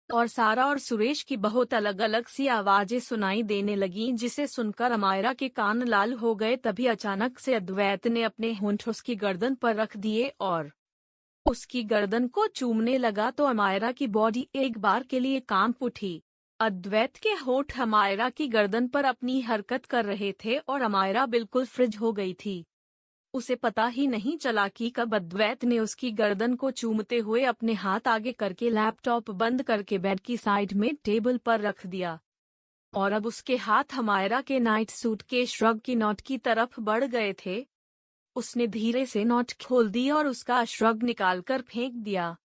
और सारा और सुरेश की बहुत अलग अलग सी आवाजें सुनाई देने लगीं, जिसे सुनकर अमायरा के कान लाल हो गए। तभी अचानक से अद्वैत ने अपने होंठ उसकी गर्दन पर रख दिए और उसकी गर्दन को चूमने लगा तो अमायरा की बॉडी एक बार के लिए कांप उठी। अद्वैत के होंठ अमायरा की गर्दन पर अपनी हरकत कर रहे थे और अमायरा बिल्कुल फ्रिज हो गई थी। उसे पता ही नहीं चला कि कब अद्वैत ने उसकी गर्दन को चूमते हुए अपने हाथ आगे करके लैपटॉप बंद करके बेड की साइड में टेबल पर रख दिया और अब उसके हाथ अमायरा के नाइट सूट के श्रग की नॉट की तरफ बढ़ गए थे। उसने धीरे से नॉट खोल दी और उसका श्रग निकालकर फेंक दिया।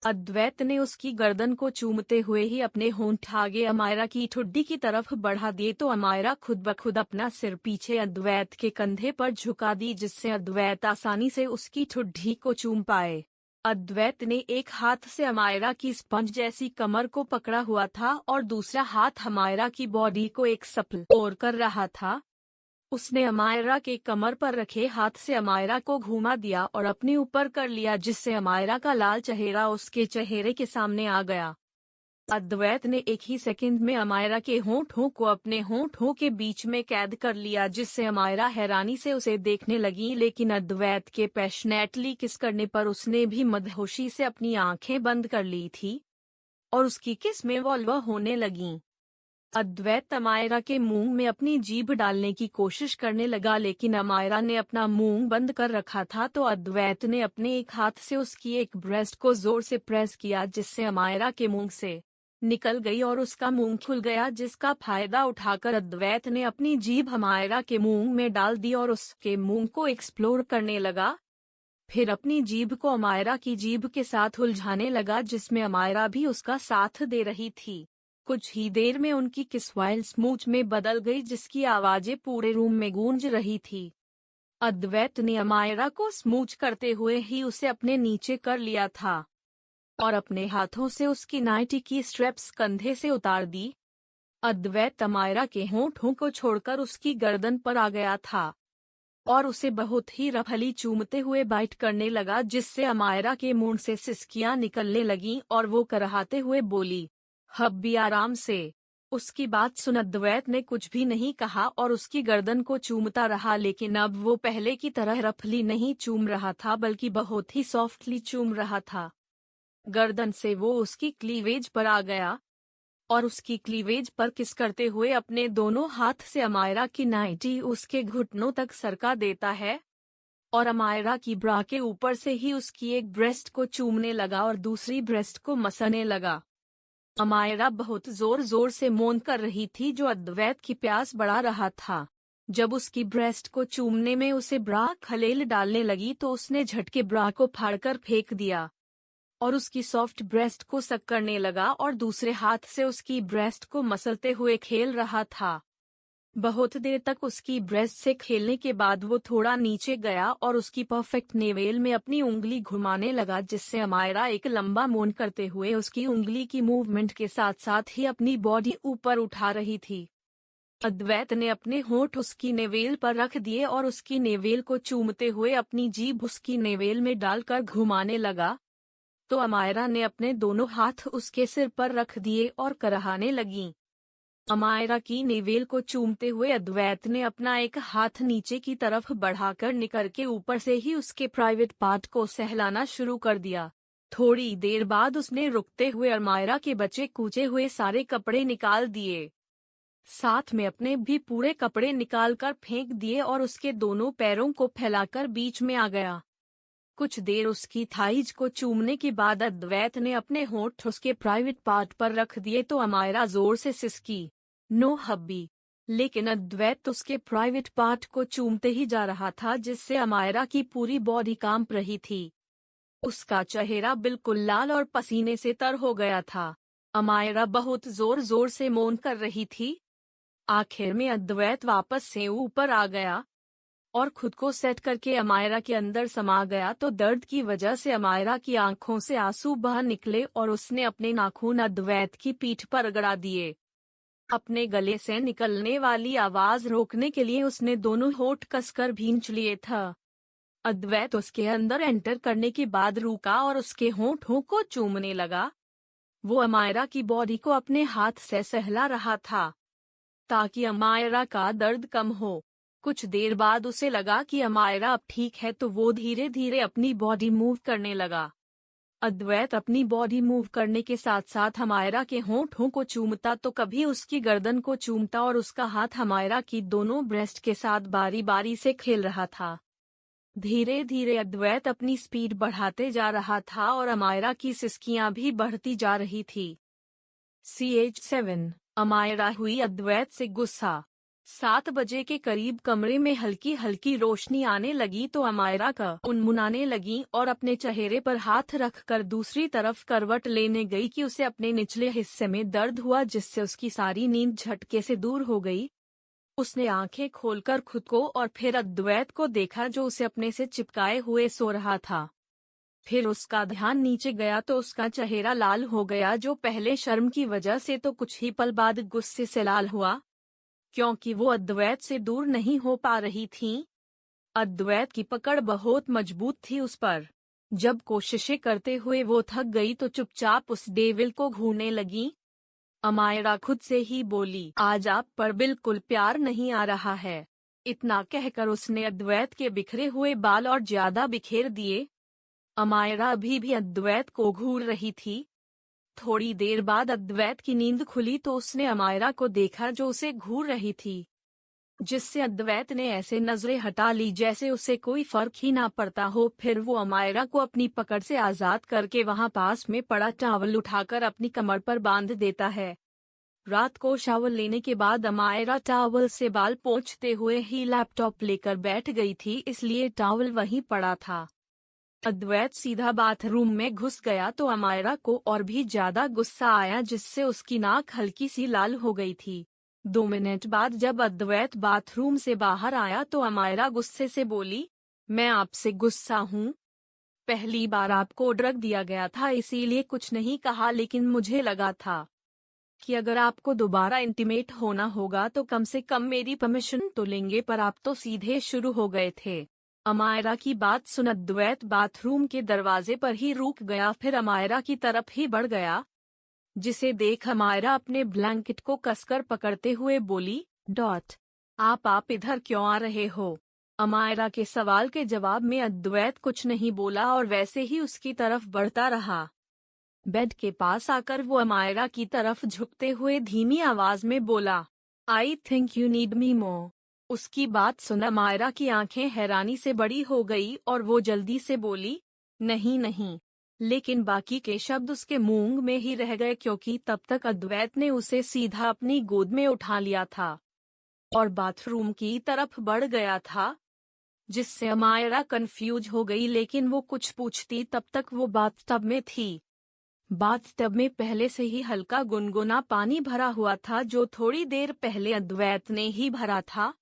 अद्वैत ने उसकी गर्दन को चूमते हुए ही अपने होंठ आगे अमायरा की ठुड्डी की तरफ बढ़ा दिए तो अमायरा खुद ब खुद अपना सिर पीछे अद्वैत के कंधे पर झुका दी, जिससे अद्वैत आसानी से उसकी ठुड्डी को चूम पाए। अद्वैत ने एक हाथ से अमायरा की स्पंज जैसी कमर को पकड़ा हुआ था और दूसरा हाथ अमायरा की बॉडी को एक सप्ल ओर कर रहा था। उसने अमायरा के कमर पर रखे हाथ से अमायरा को घुमा दिया और अपने ऊपर कर लिया, जिससे अमायरा का लाल चेहरा उसके चेहरे के सामने आ गया। अद्वैत ने एक ही सेकंड में अमायरा के होंठों को अपने होंठों के बीच में कैद कर लिया, जिससे अमायरा हैरानी से उसे देखने लगी, लेकिन अद्वैत के पैशनेटली किस करने पर उसने भी मदहोशी से अपनी आंखें बंद कर ली थी और उसकी किस में वॉल्व होने लगीं। अद्वैत अमायरा के मुंह में अपनी जीभ डालने की कोशिश करने लगा, लेकिन अमायरा ने अपना मुंह बंद कर रखा था तो अद्वैत ने अपने एक हाथ से उसकी एक ब्रेस्ट को जोर से प्रेस किया, जिससे अमायरा के मुंह से निकल गई और उसका मुंह खुल गया, जिसका फायदा उठाकर अद्वैत ने अपनी जीभ अमायरा के मुंह में डाल दी और उसके मुंह को एक्सप्लोर करने लगा। फिर अपनी जीभ को अमायरा की जीभ के साथ उलझाने लगा, जिसमें अमायरा भी उसका साथ दे रही थी। कुछ ही देर में उनकी किस वाइल्ड स्मूच में बदल गई, जिसकी आवाजें पूरे रूम में गूंज रही थी। अद्वैत ने अमायरा को स्मूच करते हुए ही उसे अपने नीचे कर लिया था और अपने हाथों से उसकी नाइटी की स्ट्रेप्स कंधे से उतार दी। अद्वैत अमायरा के होंठों को छोड़कर उसकी गर्दन पर आ गया था और उसे बहुत ही रफली चूमते हुए बाइट करने लगा, जिससे अमायरा के मुंह से सिसकियां निकलने लगीं और वो कराहते हुए बोली, "हब भी आराम से।" उसकी बात सुन अद्वैत ने कुछ भी नहीं कहा और उसकी गर्दन को चूमता रहा, लेकिन अब वो पहले की तरह रफली नहीं चूम रहा था, बल्कि बहुत ही सॉफ्टली चूम रहा था। गर्दन से वो उसकी क्लीवेज पर आ गया और उसकी क्लीवेज पर किस करते हुए अपने दोनों हाथ से अमायरा की नाइटी उसके घुटनों तक सरका देता है और अमायरा की ब्रा के ऊपर से ही उसकी एक ब्रेस्ट को चूमने लगा और दूसरी ब्रेस्ट को मसलने लगा। अमायरा बहुत जोर जोर से मौन कर रही थी, जो अद्वैत की प्यास बढ़ा रहा था। जब उसकी ब्रेस्ट को चूमने में उसे ब्रा खलेल डालने लगी तो उसने झटके ब्रा को फाड़कर फेंक दिया और उसकी सॉफ्ट ब्रेस्ट को सक करने लगा और दूसरे हाथ से उसकी ब्रेस्ट को मसलते हुए खेल रहा था। बहुत देर तक उसकी ब्रेस्ट से खेलने के बाद वो थोड़ा नीचे गया और उसकी परफेक्ट नेवेल में अपनी उंगली घुमाने लगा, जिससे अमायरा एक लंबा मौन करते हुए उसकी उंगली की मूवमेंट के साथ साथ ही अपनी बॉडी ऊपर उठा रही थी। अद्वैत ने अपने होंठ उसकी नेवेल पर रख दिए और उसकी नेवेल को चूमते हुए अपनी जीभ उसकी नेवेल में डालकर घुमाने लगा, तो अमायरा ने अपने दोनों हाथ उसके सिर पर रख दिए और कराहने लगीं। अमायरा की नेवेल को चूमते हुए अद्वैत ने अपना एक हाथ नीचे की तरफ बढ़ाकर निकर के ऊपर से ही उसके प्राइवेट पार्ट को सहलाना शुरू कर दिया। थोड़ी देर बाद उसने रुकते हुए अमायरा के बचे कूचे हुए सारे कपड़े निकाल दिए साथ में अपने भी पूरे कपड़े निकालकर फेंक दिए और उसके दोनों पैरों को फैलाकर बीच में आ गया। कुछ देर उसकी थाइज को चूमने के बाद अद्वैत ने अपने होंठ उसके प्राइवेट पार्ट पर रख दिए तो अमायरा जोर से सिसकी, नो हब्बी। लेकिन अद्वैत उसके प्राइवेट पार्ट को चूमते ही जा रहा था जिससे अमायरा की पूरी बॉडी कांप रही थी। उसका चेहरा बिल्कुल लाल और पसीने से तर हो गया था। अमायरा बहुत जोर जोर से मौन कर रही थी। आखिर में अद्वैत वापस से ऊपर आ गया और खुद को सेट करके अमायरा के अंदर समा गया तो दर्द की वजह से अमायरा की आंखों से आंसू बह निकले और उसने अपने नाखून अद्वैत की पीठ पर रगड़ा दिए। अपने गले से निकलने वाली आवाज रोकने के लिए उसने दोनों होंठ कसकर भींच लिए था। अद्वैत उसके अंदर एंटर करने के बाद रुका और उसके होंठों को चूमने लगा। वो अमायरा की बॉडी को अपने हाथ से सहला रहा था ताकि अमायरा का दर्द कम हो। कुछ देर बाद उसे लगा कि अमायरा अब ठीक है तो वो धीरे धीरे अपनी बॉडी मूव करने लगा। अद्वैत अपनी बॉडी मूव करने के साथ साथ अमायरा के होंठों को चूमता तो कभी उसकी गर्दन को चूमता और उसका हाथ अमायरा की दोनों ब्रेस्ट के साथ बारी बारी से खेल रहा था। धीरे धीरे अद्वैत अपनी स्पीड बढ़ाते जा रहा था और अमायरा की सिसकियां भी बढ़ती जा रही थी। CH7 अमायरा हुई अद्वैत से गुस्सा। 7 बजे के करीब कमरे में हल्की हल्की रोशनी आने लगी तो अमायरा का उनमुनाने लगी और अपने चेहरे पर हाथ रखकर दूसरी तरफ करवट लेने गई कि उसे अपने निचले हिस्से में दर्द हुआ जिससे उसकी सारी नींद झटके से दूर हो गई। उसने आंखें खोलकर खुद को और फिर अद्वैत को देखा जो उसे अपने से चिपकाए हुए सो रहा था। फिर उसका ध्यान नीचे गया तो उसका चेहरा लाल हो गया जो पहले शर्म की वजह से तो कुछ ही पल बाद गुस्से से लाल हुआ क्योंकि वो अद्वैत से दूर नहीं हो पा रही थी। अद्वैत की पकड़ बहुत मजबूत थी उस पर। जब कोशिशें करते हुए वो थक गई तो चुपचाप उस डेविल को घूरने लगी। अमायरा खुद से ही बोली, आज आप पर बिल्कुल प्यार नहीं आ रहा है। इतना कहकर उसने अद्वैत के बिखरे हुए बाल और ज्यादा बिखेर दिए। अमायरा अभी भी अद्वैत को घूर रही थी। थोड़ी देर बाद अद्वैत की नींद खुली तो उसने अमायरा को देखा जो उसे घूर रही थी, जिससे अद्वैत ने ऐसे नजरें हटा ली जैसे उसे कोई फर्क ही ना पड़ता हो। फिर वो अमायरा को अपनी पकड़ से आजाद करके वहां पास में पड़ा टॉवल उठाकर अपनी कमर पर बांध देता है। रात को शावर लेने के बाद अमायरा टॉवल से बाल पोंछते हुए ही लैपटॉप लेकर बैठ गई थी इसलिए टॉवल वहीं पड़ा था। अद्वैत सीधा बाथरूम में घुस गया तो अमायरा को और भी ज्यादा गुस्सा आया जिससे उसकी नाक हल्की सी लाल हो गई थी। 2 मिनट बाद जब अद्वैत बाथरूम से बाहर आया तो अमायरा गुस्से से बोली, मैं आपसे गुस्सा हूँ। पहली बार आपको ड्रग दिया गया था इसीलिए कुछ नहीं कहा लेकिन मुझे लगा था कि अगर आपको दोबारा इंटीमेट होना होगा तो कम से कम मेरी परमिशन तो लेंगे पर आप तो सीधे शुरू हो गए थे। अमायरा की बात सुन अद्वैत बाथरूम के दरवाजे पर ही रुक गया फिर अमायरा की तरफ ही बढ़ गया, जिसे देख अमायरा अपने ब्लैंकेट को कसकर पकड़ते हुए बोली, आप इधर क्यों आ रहे हो? अमायरा के सवाल के जवाब में अद्वैत कुछ नहीं बोला और वैसे ही उसकी तरफ बढ़ता रहा। बेड के पास आकर वो अमायरा की तरफ झुकते हुए धीमी आवाज में बोला, I think you need me more. उसकी बात सुन अमायरा की आंखें हैरानी से बड़ी हो गई और वो जल्दी से बोली, नहीं नहीं। लेकिन बाकी के शब्द उसके मुंह में ही रह गए क्योंकि तब तक अद्वैत ने उसे सीधा अपनी गोद में उठा लिया था और बाथरूम की तरफ बढ़ गया था, जिससे अमायरा कंफ्यूज हो गई लेकिन वो कुछ पूछती तब तक वो बाथटब में थी। बाथटब में पहले से ही हल्का गुनगुना पानी भरा हुआ था जो थोड़ी देर पहले अद्वैत ने ही भरा था।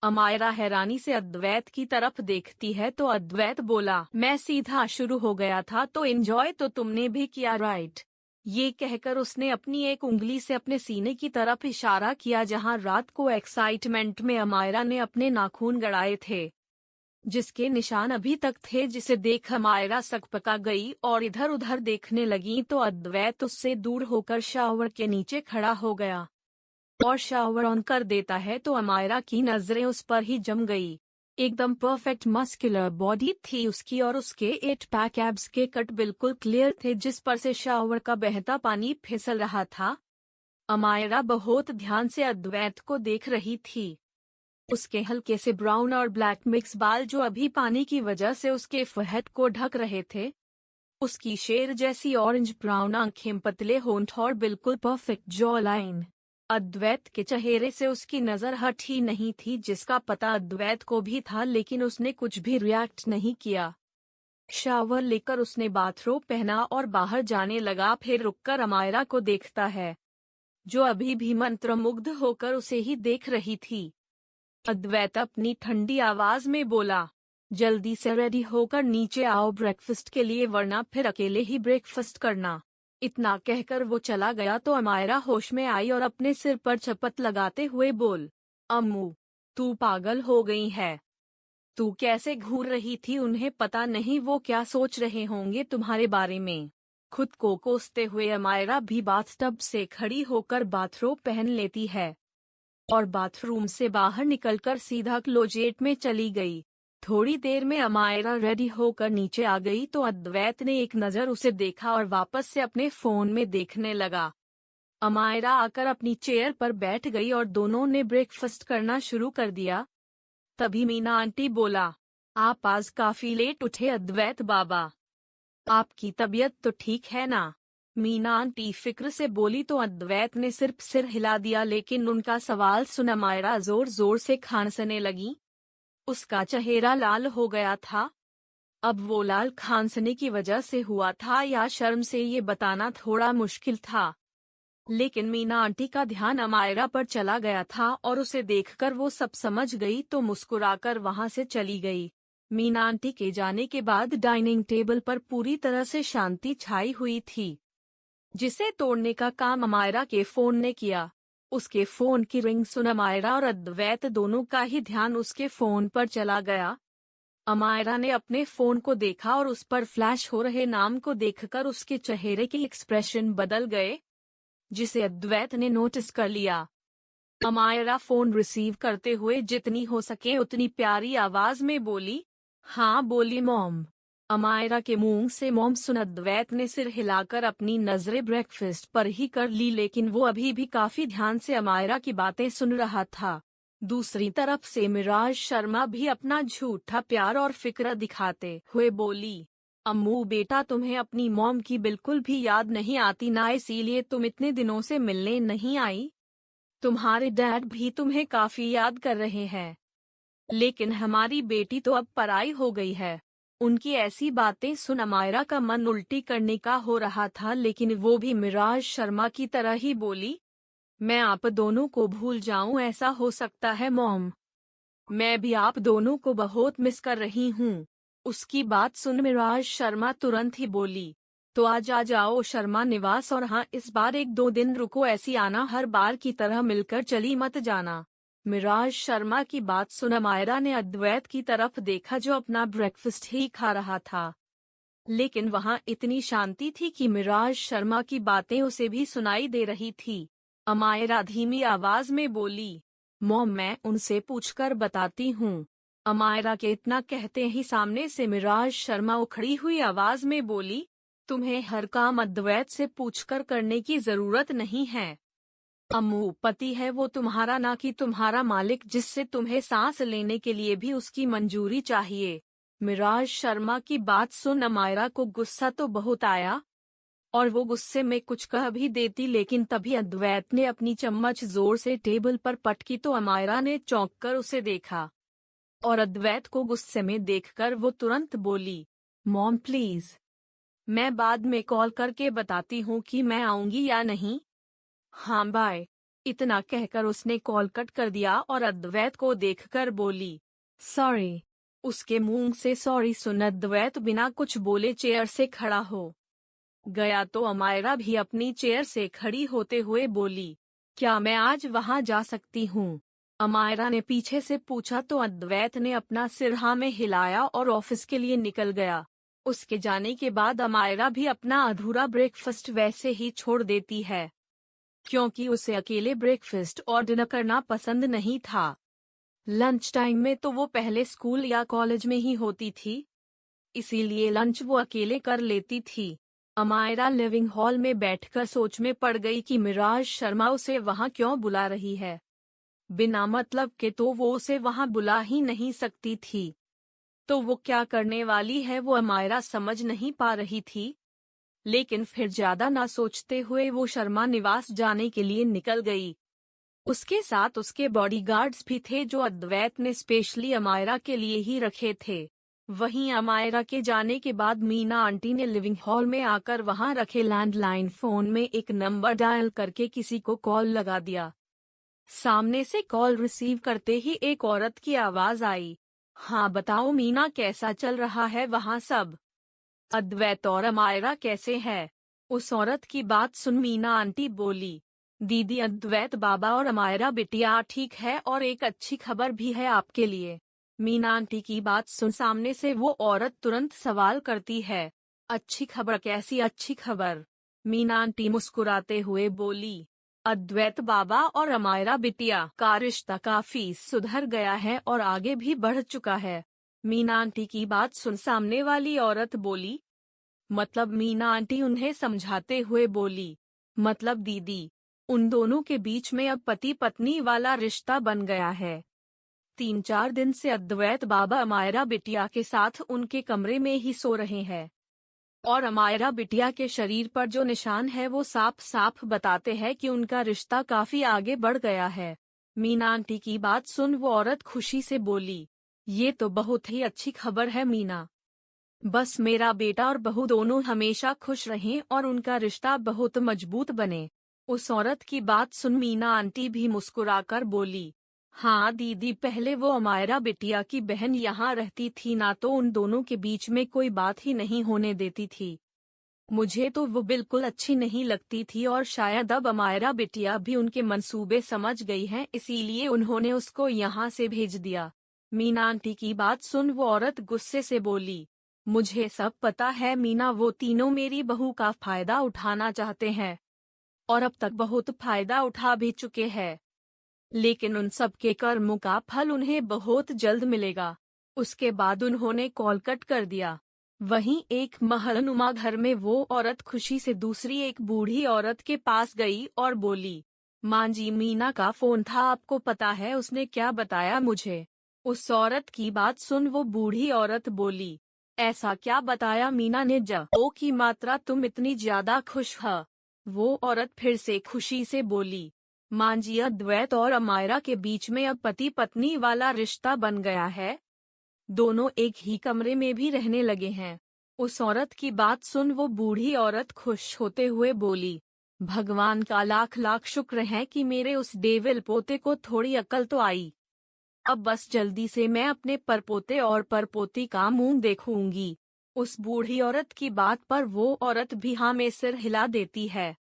अमायरा हैरानी से अद्वैत की तरफ देखती है तो अद्वैत बोला, मैं सीधा शुरू हो गया था तो एंजॉय तो तुमने भी किया राइट। ये कहकर उसने अपनी एक उंगली से अपने सीने की तरफ इशारा किया जहां रात को एक्साइटमेंट में अमायरा ने अपने नाखून गड़ाए थे, जिसके निशान अभी तक थे, जिसे देख अमायरा सकपका गई और इधर उधर देखने लगी तो अद्वैत उससे दूर होकर शावर के नीचे खड़ा हो गया और शावर ऑन कर देता है तो अमायरा की नजरें उस पर ही जम गई। एकदम परफेक्ट मस्कुलर बॉडी थी उसकी और उसके 8 पैक एब्स के कट बिल्कुल क्लियर थे जिस पर से शावर का बहता पानी फिसल रहा था। अमायरा बहुत ध्यान से अद्वैत को देख रही थी। उसके हल्के से ब्राउन और ब्लैक मिक्स बाल जो अभी पानी की वजह से उसके फहद को ढक रहे थे। उसकी शेर जैसी ऑरेंज ब्राउन आंखें, पतले होंठ और बिल्कुल परफेक्ट जॉ लाइन। अद्वैत के चेहरे से उसकी नजर हट ही नहीं थी, जिसका पता अद्वैत को भी था, लेकिन उसने कुछ भी रिएक्ट नहीं किया। शावर लेकर उसने बाथरोब पहना और बाहर जाने लगा। फिर रुककर अमायरा को देखता है, जो अभी भी मंत्रमुग्ध होकर उसे ही देख रही थी। अद्वैत अपनी ठंडी आवाज में बोला, जल्दी से रेडी होकर नीचे आओ ब्रेकफास्ट के लिए, वरना फिर अकेले ही ब्रेकफास्ट करना। इतना कहकर वो चला गया तो अमायरा होश में आई और अपने सिर पर चपत लगाते हुए बोल, अम्मू, तू पागल हो गई है। तू कैसे घूर रही थी? उन्हें पता नहीं वो क्या सोच रहे होंगे तुम्हारे बारे में। खुद को कोसते हुए अमायरा भी बाथटब से खड़ी होकर बाथरोब पहन लेती है और बाथरूम से बाहर निकलकर सीधा क्लोजेट में चली गई। थोड़ी देर में अमायरा रेडी होकर नीचे आ गई तो अद्वैत ने एक नज़र उसे देखा और वापस से अपने फोन में देखने लगा। अमायरा आकर अपनी चेयर पर बैठ गई और दोनों ने ब्रेकफास्ट करना शुरू कर दिया। तभी मीना आंटी बोला, आप आज काफी लेट उठे अद्वैत बाबा, आपकी तबीयत तो ठीक है ना? मीना आंटी फिक्र से बोली तो अद्वैत ने सिर्फ सिर हिला दिया, लेकिन उनका सवाल सुन अमायरा जोर जोर से खांसने लगी। उसका चेहरा लाल हो गया था। अब वो लाल खांसने की वजह से हुआ था या शर्म से, ये बताना थोड़ा मुश्किल था। लेकिन मीना आंटी का ध्यान अमायरा पर चला गया था और उसे देखकर वो सब समझ गई तो मुस्कुराकर वहां से चली गई। मीना आंटी के जाने के बाद डाइनिंग टेबल पर पूरी तरह से शांति छाई हुई थी, जिसे तोड़ने का काम अमायरा के फोन ने किया। उसके फोन की रिंग सुन अमायरा और अद्वैत दोनों का ही ध्यान उसके फोन पर चला गया। अमायरा ने अपने फोन को देखा और उस पर फ्लैश हो रहे नाम को देखकर उसके चेहरे के एक्सप्रेशन बदल गए, जिसे अद्वैत ने नोटिस कर लिया। अमायरा फोन रिसीव करते हुए जितनी हो सके उतनी प्यारी आवाज में बोली, हाँ बोली मॉम। अमायरा के मुंह से मॉम सुन अद्वैत ने सिर हिलाकर अपनी नजरें ब्रेकफास्ट पर ही कर ली, लेकिन वो अभी भी काफी ध्यान से अमायरा की बातें सुन रहा था। दूसरी तरफ से मिराज शर्मा भी अपना झूठा प्यार और फिक्र दिखाते हुए बोली, अम्मू बेटा, तुम्हें अपनी मॉम की बिल्कुल भी याद नहीं आती ना, इसीलिए तुम इतने दिनों से मिलने नहीं आई। तुम्हारे डैड भी तुम्हें काफी याद कर रहे हैं, लेकिन हमारी बेटी तो अब पराई हो गई है। उनकी ऐसी बातें सुन अमायरा का मन उल्टी करने का हो रहा था, लेकिन वो भी मिराज शर्मा की तरह ही बोली, मैं आप दोनों को भूल जाऊं, ऐसा हो सकता है मॉम। मैं भी आप दोनों को बहुत मिस कर रही हूँ। उसकी बात सुन मिराज शर्मा तुरंत ही बोली, तो आज आ जाओ शर्मा निवास, और हाँ इस बार 1-2 दिन रुको, ऐसी आना हर बार की तरह मिलकर चली मत जाना। मिराज शर्मा की बात सुन अमायरा ने अद्वैत की तरफ देखा, जो अपना ब्रेकफास्ट ही खा रहा था, लेकिन वहाँ इतनी शांति थी कि मिराज शर्मा की बातें उसे भी सुनाई दे रही थी। अमायरा धीमी आवाज में बोली, मॉम मैं उनसे पूछकर बताती हूँ। अमायरा के इतना कहते ही सामने से मिराज शर्मा उखड़ी हुई आवाज में बोली, तुम्हें हर काम अद्वैत से पूछकर करने की जरूरत नहीं है। अम्मू पति है वो तुम्हारा, ना कि तुम्हारा मालिक, जिससे तुम्हें सांस लेने के लिए भी उसकी मंजूरी चाहिए। मिराज शर्मा की बात सुन अमायरा को गुस्सा तो बहुत आया और वो गुस्से में कुछ कह भी देती, लेकिन तभी अद्वैत ने अपनी चम्मच जोर से टेबल पर पटकी तो अमायरा ने चौंक कर उसे देखा और अद्वैत को गुस्से में देखकर वो तुरंत बोली, मॉम प्लीज, मैं बाद में कॉल करके बताती हूँ कि मैं आऊंगी या नहीं। हाँ बाय। इतना कहकर उसने कॉल कट कर दिया और अद्वैत को देखकर बोली, सॉरी। उसके मुंह से सॉरी सुन अद्वैत बिना कुछ बोले चेयर से खड़ा हो गया तो अमायरा भी अपनी चेयर से खड़ी होते हुए बोली, क्या मैं आज वहां जा सकती हूँ? अमायरा ने पीछे से पूछा तो अद्वैत ने अपना सिर हाँ में हिलाया और ऑफिस के लिए निकल गया। उसके जाने के बाद अमायरा भी अपना अधूरा ब्रेकफास्ट वैसे ही छोड़ देती है, क्योंकि उसे अकेले ब्रेकफास्ट और डिनर करना पसंद नहीं था। लंच टाइम में तो वो पहले स्कूल या कॉलेज में ही होती थी, इसीलिए लंच वो अकेले कर लेती थी। अमायरा लिविंग हॉल में बैठकर सोच में पड़ गई कि मिराज शर्मा उसे वहां क्यों बुला रही है। बिना मतलब के तो वो उसे वहां बुला ही नहीं सकती थी। तो वो क्या करने वाली है वो अमायरा समझ नहीं पा रही थी। लेकिन फिर ज्यादा ना सोचते हुए वो शर्मा निवास जाने के लिए निकल गई। उसके साथ उसके बॉडीगार्ड्स भी थे जो अद्वैत ने स्पेशली अमायरा के लिए ही रखे थे। वहीं अमायरा के जाने के बाद मीना आंटी ने लिविंग हॉल में आकर वहां रखे लैंडलाइन फोन में एक नंबर डायल करके किसी को कॉल लगा दिया। सामने से कॉल रिसीव करते ही एक औरत की आवाज आई। हाँ बताओ मीना, कैसा चल रहा है वहाँ सब? अद्वैत और अमायरा कैसे है? उस औरत की बात सुन मीना आंटी बोली। दीदी, अद्वैत बाबा और अमायरा बिटिया ठीक है और एक अच्छी खबर भी है आपके लिए। मीना आंटी की बात सुन सामने से वो औरत तुरंत सवाल करती है। अच्छी खबर? कैसी अच्छी खबर? मीना आंटी मुस्कुराते हुए बोली। अद्वैत बाबा और अमायरा बिटिया का रिश्ता काफी सुधर गया है और आगे भी बढ़ चुका है। मीना आंटी की बात सुन सामने वाली औरत बोली। मतलब? मीना आंटी उन्हें समझाते हुए बोली। मतलब दीदी, उन दोनों के बीच में अब पति पत्नी वाला रिश्ता बन गया है। 3-4 दिन से अद्वैत बाबा अमायरा बिटिया के साथ उनके कमरे में ही सो रहे हैं। और अमायरा बिटिया के शरीर पर जो निशान है वो साफ साफ बताते हैं कि उनका रिश्ता काफी आगे बढ़ गया है। मीना आंटी की बात सुन वो औरत खुशी से बोली। ये तो बहुत ही अच्छी खबर है मीना। बस मेरा बेटा और बहू दोनों हमेशा खुश रहें और उनका रिश्ता बहुत मजबूत बने। उस औरत की बात सुन मीना आंटी भी मुस्कुराकर बोली। हाँ दीदी, पहले वो अमायरा बिटिया की बहन यहाँ रहती थी ना, तो उन दोनों के बीच में कोई बात ही नहीं होने देती थी। मुझे तो वो बिल्कुल अच्छी नहीं लगती थी और शायद अब अमायरा बिटिया भी उनके मंसूबे समझ गई है, इसीलिए उन्होंने उसको यहाँ से भेज दिया। मीना आंटी की बात सुन वो औरत गुस्से से बोली। मुझे सब पता है मीना, वो तीनों मेरी बहू का फायदा उठाना चाहते हैं और अब तक बहुत फायदा उठा भी चुके हैं। लेकिन उन सब के कर्मों का फल उन्हें बहुत जल्द मिलेगा। उसके बाद उन्होंने कॉल कट कर दिया। वहीं एक महलनुमा घर में वो औरत खुशी से दूसरी एक बूढ़ी औरत के पास गई और बोली। माँ जी, मीना का फोन था, आपको पता है उसने क्या बताया मुझे? उस औरत की बात सुन वो बूढ़ी औरत बोली। ऐसा क्या बताया मीना ने? ओ की मात्रा, तुम इतनी ज्यादा खुश है? वो औरत फिर से खुशी से बोली। माँ जी, अद्वैत और अमायरा के बीच में अब पति पत्नी वाला रिश्ता बन गया है। दोनों एक ही कमरे में भी रहने लगे हैं। उस औरत की बात सुन वो बूढ़ी औरत खुश होते हुए बोली। भगवान का लाख लाख शुक्र है कि मेरे उस डेविल पोते को थोड़ी अकल तो आई। अब बस जल्दी से मैं अपने परपोते और परपोती का मुंह देखूंगी। उस बूढ़ी औरत की बात पर वो औरत भी हाँ में सिर हिला देती है।